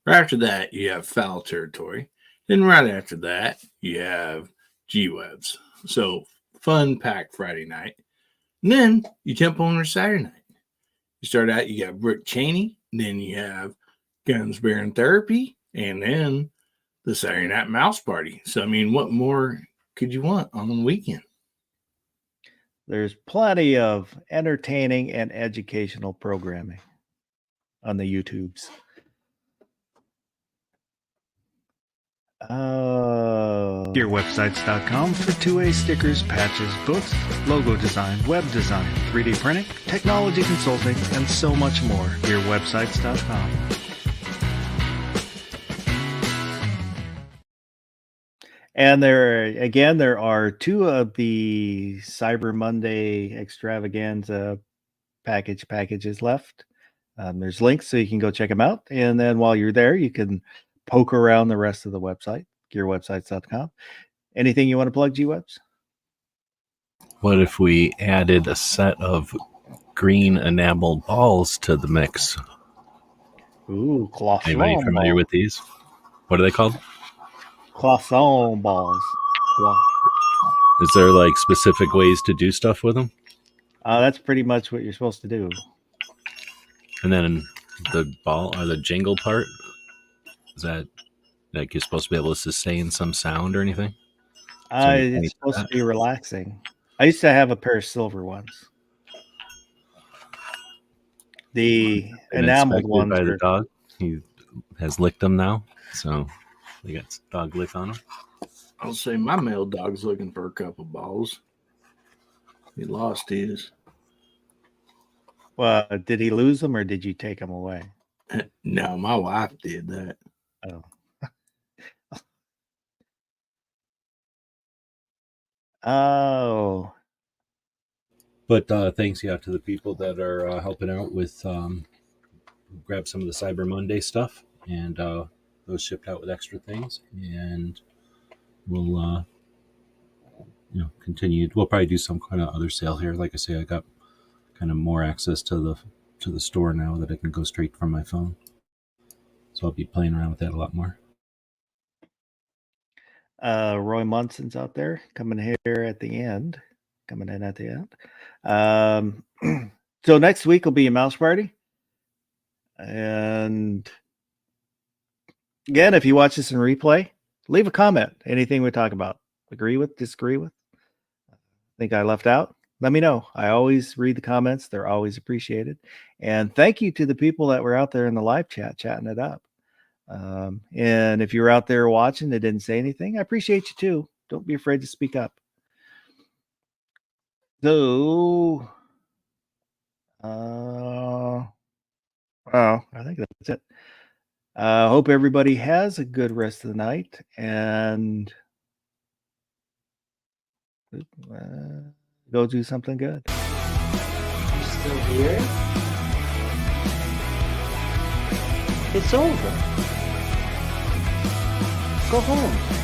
Right after that, you have Foul Territory. Then right after that, you have G-Webs. So, fun packed Friday night. And then you jump on to Saturday night. You start out, you got Brick Cheney. Then you have Guns, Beer, and Therapy. And then the Saturday Night Mouse Party. So, I mean, what more could you want on the weekend? There's plenty of entertaining and educational programming on the YouTubes. GearWebsites.com for 2A stickers, patches, books, logo design, web design, 3D printing, technology consulting, and so much more. GearWebsites.com. And there are 2 of the Cyber Monday extravaganza packages left. There's links so you can go check them out. And then while you're there, you can poke around the rest of the website, gearwebsites.com. Anything you want to plug, G-Webs? What if we added a set of green enameled balls to the mix? Ooh, cloisson. Anybody familiar with these? What are they called? Cloisson balls. Is there like specific ways to do stuff with them? That's pretty much what you're supposed to do. And then the ball or the jingle part, is that like you're supposed to be able to sustain some sound or anything? It's supposed to be relaxing. I used to have a pair of silver ones. The enameled ones by the dog. He has licked them now, so they got dog lick on them. I'll say my male dog's looking for a couple balls. He lost his. Well, did he lose them or did you take them away? No, my wife did that. Oh. Oh. But thanks, to the people that are helping out with grab some of the Cyber Monday stuff, and those shipped out with extra things, and we'll continue. We'll probably do some kind of other sale here. Like I say, I got kind of more access to the store now that I can go straight from my phone, so I'll be playing around with that a lot more. Roy Munson's out there coming in at the end. So next week will be a mouse party. And again, if you watch this in replay, leave a comment. Anything we talk about, agree with, disagree with, think I left out, let me know. I always read the comments. They're always appreciated. And thank you to the people that were out there in the live chat chatting it up. And if you're out there watching that didn't say anything, I appreciate you too. Don't be afraid to speak up. So, I think that's it. Hope everybody has a good rest of the night and go do something good. Still here? It's over. Go home.